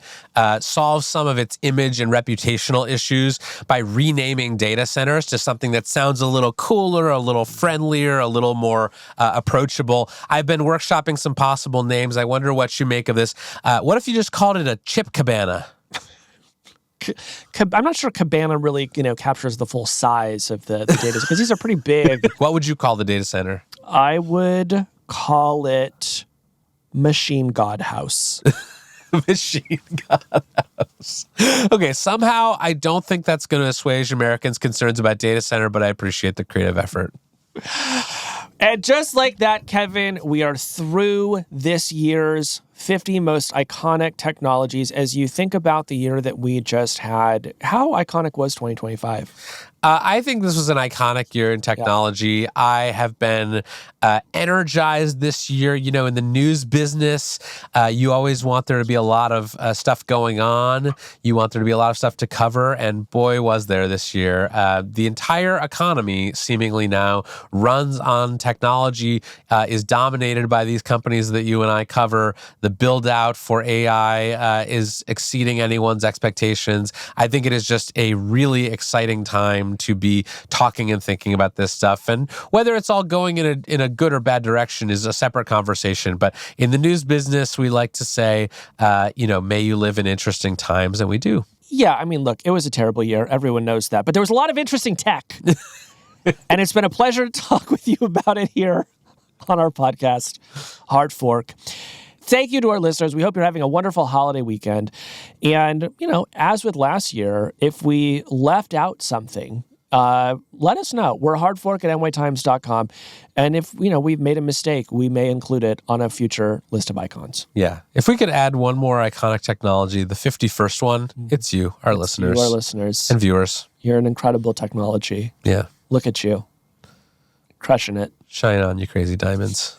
solve some of its image and reputational issues by renaming data centers to something that sounds a little cooler, a little friendlier, a little more approachable. I've been workshopping some possible names. I wonder what you make of this. What if you just called it a chip cabana? I'm not sure cabana really, captures the full size of the data, because these are pretty big. What would you call the data center? I would call it Machine God House. Machine God House. Okay, somehow I don't think that's going to assuage Americans' concerns about data center, but I appreciate the creative effort. And just like that, Kevin, we are through this year's 50 most iconic technologies. As you think about the year that we just had, how iconic was 2025? I think this was an iconic year in technology. Yeah. I have been energized this year. In the news business, you always want there to be a lot of stuff going on. You want there to be a lot of stuff to cover, and boy, was there this year. The entire economy, seemingly now, runs on technology, is dominated by these companies that you and I cover. The build-out for AI is exceeding anyone's expectations. I think it is just a really exciting time to be talking and thinking about this stuff. And whether it's all going in a good or bad direction is a separate conversation. But in the news business, we like to say, may you live in interesting times, and we do. Yeah, I mean, look, it was a terrible year. Everyone knows that. But there was a lot of interesting tech. And it's been a pleasure to talk with you about it here on our podcast, Hard Fork. Thank you to our listeners. We hope you're having a wonderful holiday weekend. And, as with last year, if we left out something, let us know. We're hardfork@nytimes.com. And if, we've made a mistake, we may include it on a future list of icons. Yeah. If we could add one more iconic technology, the 51st one, it's you, our listeners. You, our listeners. And viewers. You're an incredible technology. Yeah. Look at you. Crushing it. Shine on, you crazy diamonds.